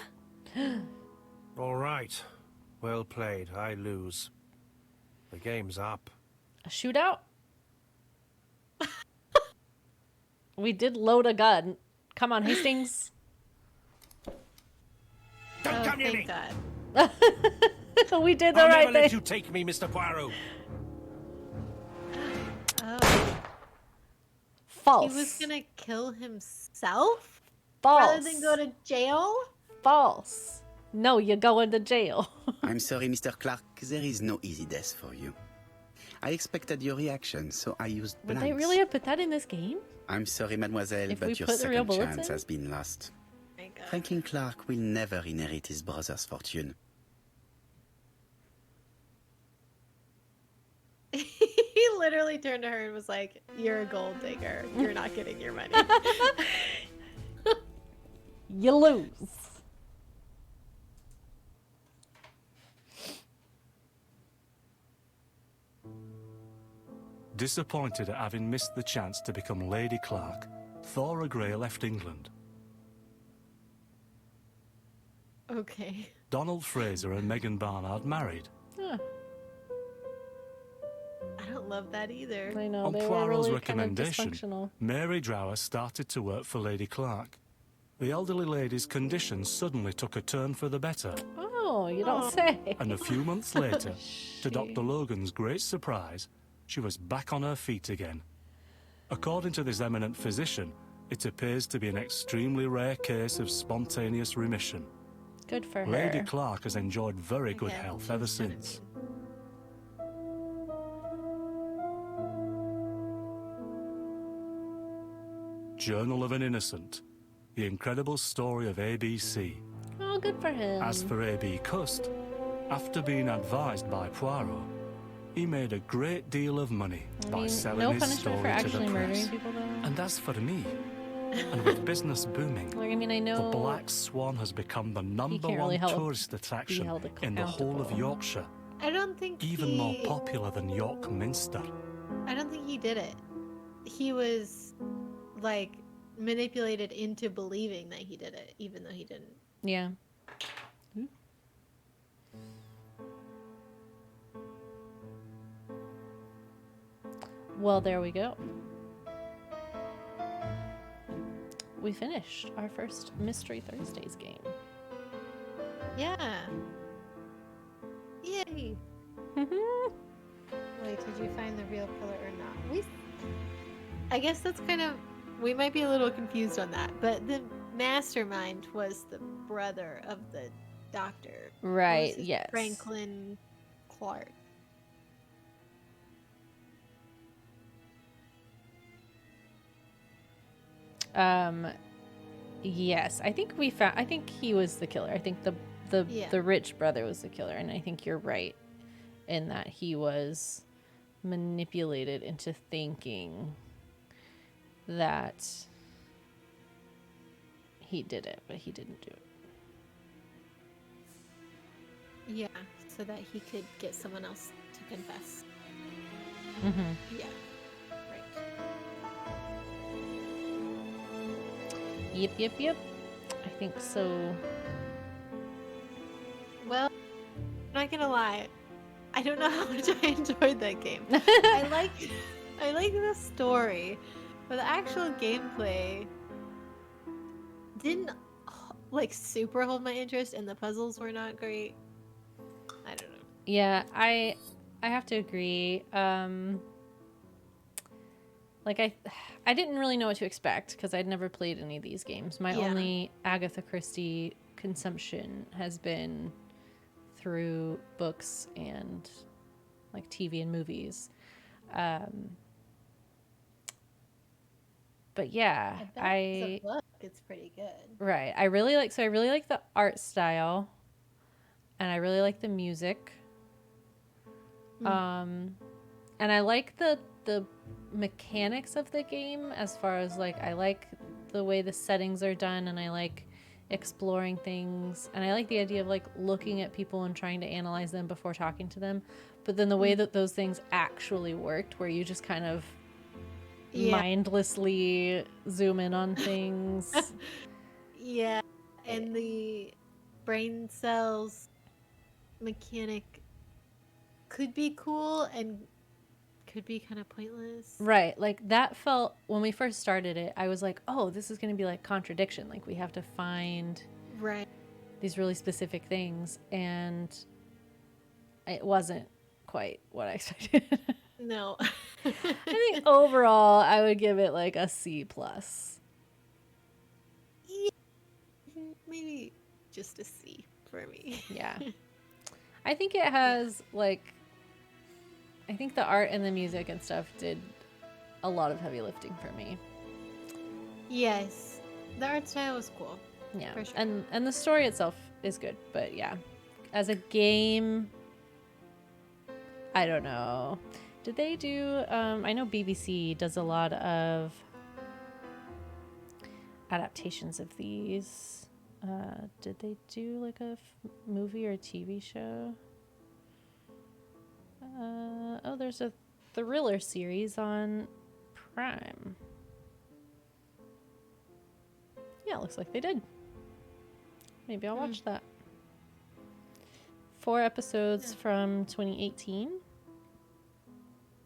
all right. Well played, I lose. The game's up. A shootout? We did load a gun. Come on, Hastings. Don't come near me! Thank God. We did the I'll right never let thing. you take me, Mr. Poirot. Oh. False. He was gonna kill himself? False. Rather than go to jail? False. No, you're going to jail. I'm sorry, Mr. Clark, there is no easy death for you. I expected your reaction, so I used Would blanks. they really have put that in this game? I'm sorry, mademoiselle, If we but your put the real second bullets chance in? has been lost. My God. Franklin Clark will never inherit his brother's fortune. He literally turned to her and was like, "You're a gold digger. You're not getting your money." You lose. Disappointed at having missed the chance to become Lady Clark, Thora Grey left England. Okay. Donald Fraser and Megan Barnard married. Huh. I don't love that either. I know, On they were Poirot's really kind of recommendation, dysfunctional. Mary Drower started to work for Lady Clark. The elderly lady's condition suddenly took a turn for the better, Oh, you don't say. and a few months later, to Dr. Logan's great surprise, she was back on her feet again. According to this eminent physician, It appears to be an extremely rare case of spontaneous remission. Good for her. Lady Clark has enjoyed very good Okay, health she's ever kinda since. Journal of an Innocent. The incredible story of ABC. Oh, good for him. As for A.B. Cust, after being advised by Poirot, he made a great deal of money by selling no his punishment story for to actually the murdering press. people, though. And as for me, and with business booming, Like, I mean, I know the Black Swan has become the number can't really one tourist attraction held in the whole of accountable. Yorkshire, I don't think even more popular than York Minster. I don't think he did it. He was like manipulated into believing that he did it, even though he didn't. Yeah. Well, there we go. We finished our first Mystery Thursdays game. Yeah. Yay. Wait, did you find the real killer or not? I guess that's kind of, we might be a little confused on that, but the mastermind was the brother of the doctor. What was Right, his- yes. Franklin Clark. Yes, I think I think he was the killer. I think Yeah. the rich brother was the killer, and I think you're right in that he was manipulated into thinking that he did it, but he didn't do it. Yeah, so that he could get someone else to confess. Mm-hmm. Yeah, right. Yep. I think so. Well, I'm not gonna lie, I don't know how much I enjoyed that game. I like the story, but the actual gameplay didn't like super hold my interest, and the puzzles were not great. I don't know. Yeah, I have to agree. Like I didn't really know what to expect because I'd never played any of these games. My only Agatha Christie consumption has been through books and like TV and movies. But yeah, As a book, it's pretty good. right. I really like the art style, and I really like the music. And I like the mechanics of the game as far as like I like the way the settings are done, and I like exploring things, and I like the idea of like looking at people and trying to analyze them before talking to them. But then the way that those things actually worked, where you just kind of mindlessly zoom in on things. Yeah, and the brain cells mechanic could be cool and could be kind of pointless. Right, like that felt when we first started it, I was like, oh, this is going to be like contradiction, like we have to find these really specific things, and it wasn't quite what I expected. No. I think overall I would give it like a C+. Yeah, maybe just a C for me. Yeah. I think it has like, I think the art and the music and stuff did a lot of heavy lifting for me. Yes, the art style was cool. Yeah, for sure. and the story itself is good, but yeah, as a game, I don't know. Did they do? I know BBC does a lot of adaptations of these. Did they do like a movie or a TV show? Oh, there's a thriller series on Prime. Yeah, looks like they did. Maybe I'll watch that. 4 episodes from 2018.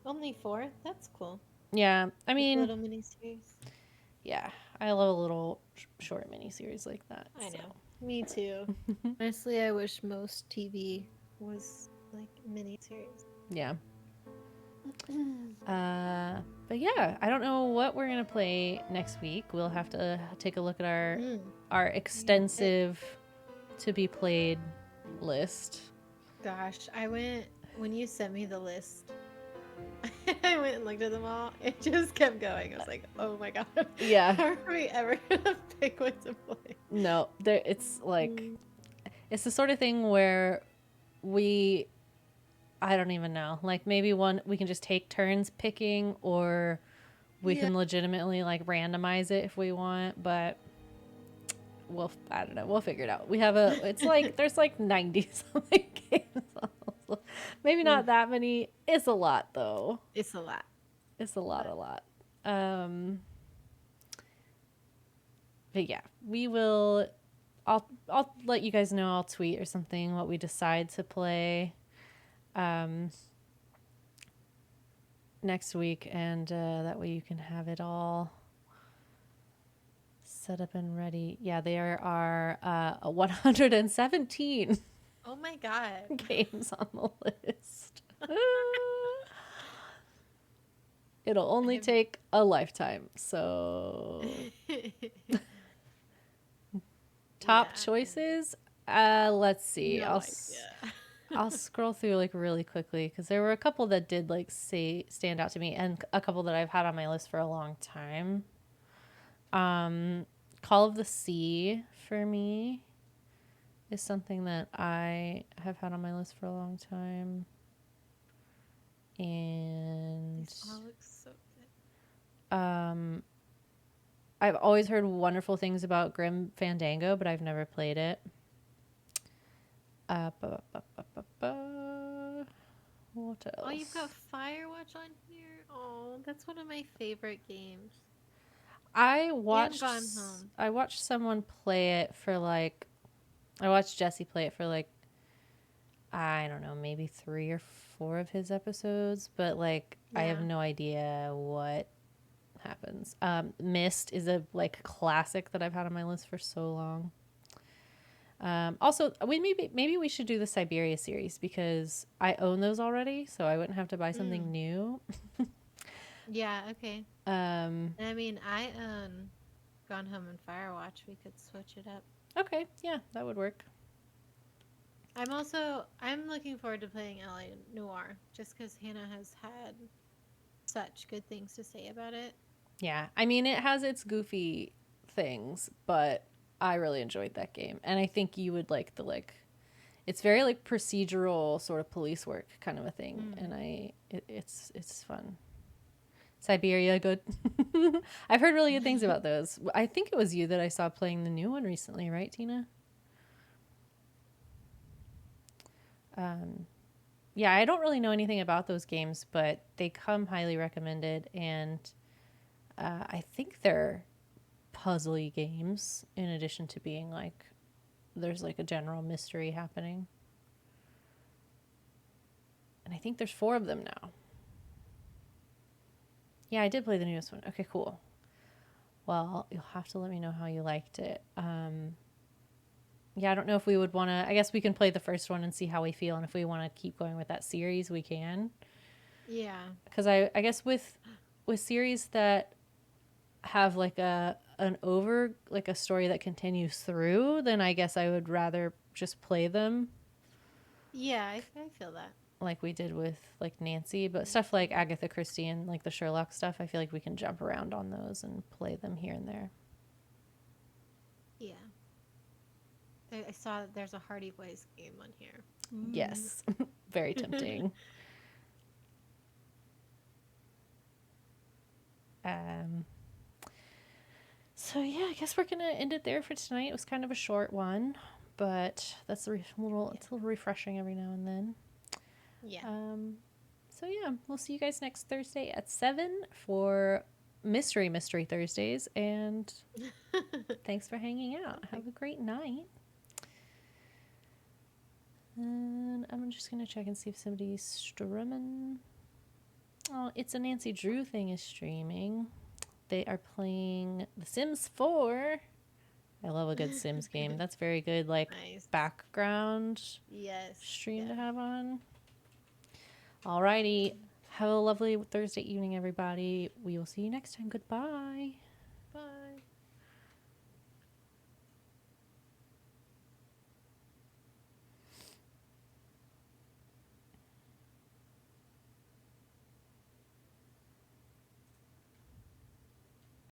Only 4? That's cool. Yeah, I mean, little miniseries. Yeah, I love a little short miniseries like that. I know. Me too. Honestly, I wish most TV was like miniseries. Yeah. But yeah, I don't know what we're gonna play next week. We'll have to take a look at our extensive to be played list. Gosh, when you sent me the list, I went and looked at them all. It just kept going. I was like, oh my god. Yeah. How are we ever gonna pick what to play? No, it's like it's the sort of thing where I don't even know. Like maybe we can just take turns picking, or we can legitimately like randomize it if we want, but I don't know. We'll figure it out. It's like there's like 90 something games. Maybe not that many. It's a lot though. It's a lot. It's a lot. But yeah, we will. I'll let you guys know. I'll tweet or something what we decide to play next week, and that way you can have it all set up and ready. Yeah, there are 117 Oh my god. games on the list. It'll only take a lifetime. So top choices. Let's see. I'll scroll through like really quickly because there were a couple that did like stand out to me, and a couple that I've had on my list for a long time. Call of the Sea for me is something that I have had on my list for a long time. And This all looks so good. I've always heard wonderful things about Grim Fandango, but I've never played it. What else? Oh, you've got Firewatch on here. Oh, that's one of my favorite games. I watched Gone Home. I watched someone play it for like I watched Jesse play it for like I don't know, maybe 3 or 4 of his episodes, but like I have no idea what happens. Myst is a like classic that I've had on my list for so long. Also, maybe we should do the Siberia series because I own those already, so I wouldn't have to buy something new. Yeah, okay. I mean, I own Gone Home and Firewatch. We could switch it up. Okay, yeah, that would work. I'm looking forward to playing LA Noir just because Hannah has had such good things to say about it. Yeah, I mean, it has its goofy things, but I really enjoyed that game, and I think you would like it's very like procedural sort of police work kind of a thing, and it's fun. Siberia, good. I've heard really good things about those. I think it was you that I saw playing the new one recently, right, Tina? Yeah, I don't really know anything about those games, but they come highly recommended, and I think they're puzzly games in addition to being like there's like a general mystery happening. And I think there's 4 of them now. Yeah, I did play the newest one. Okay, cool. Well, you'll have to let me know how you liked it. Yeah, I don't know if we would want to... I guess we can play the first one and see how we feel, and if we want to keep going with that series, we can. Yeah. Because I guess with series that have like a story that continues through, then I guess I would rather just play them. Yeah, I feel that. Like we did with like Nancy, but stuff like Agatha Christie and like the Sherlock stuff, I feel like we can jump around on those and play them here and there. Yeah. I saw that there's a Hardy Boys game on here. Yes. Very tempting. So yeah, I guess we're gonna end it there for tonight. It was kind of a short one, but that's it's a little refreshing every now and then. Yeah. So yeah, we'll see you guys next Thursday at 7 for Mystery Thursdays, and thanks for hanging out. Have a great night. And I'm just gonna check and see if somebody's streaming. Oh, It's a Nancy Drew thing is streaming. They are playing The Sims 4. I love a good Sims game. That's very good, like nice. Background yes. stream to have on. Alrighty. Have a lovely Thursday evening, everybody. We will see you next time. Goodbye. Bye.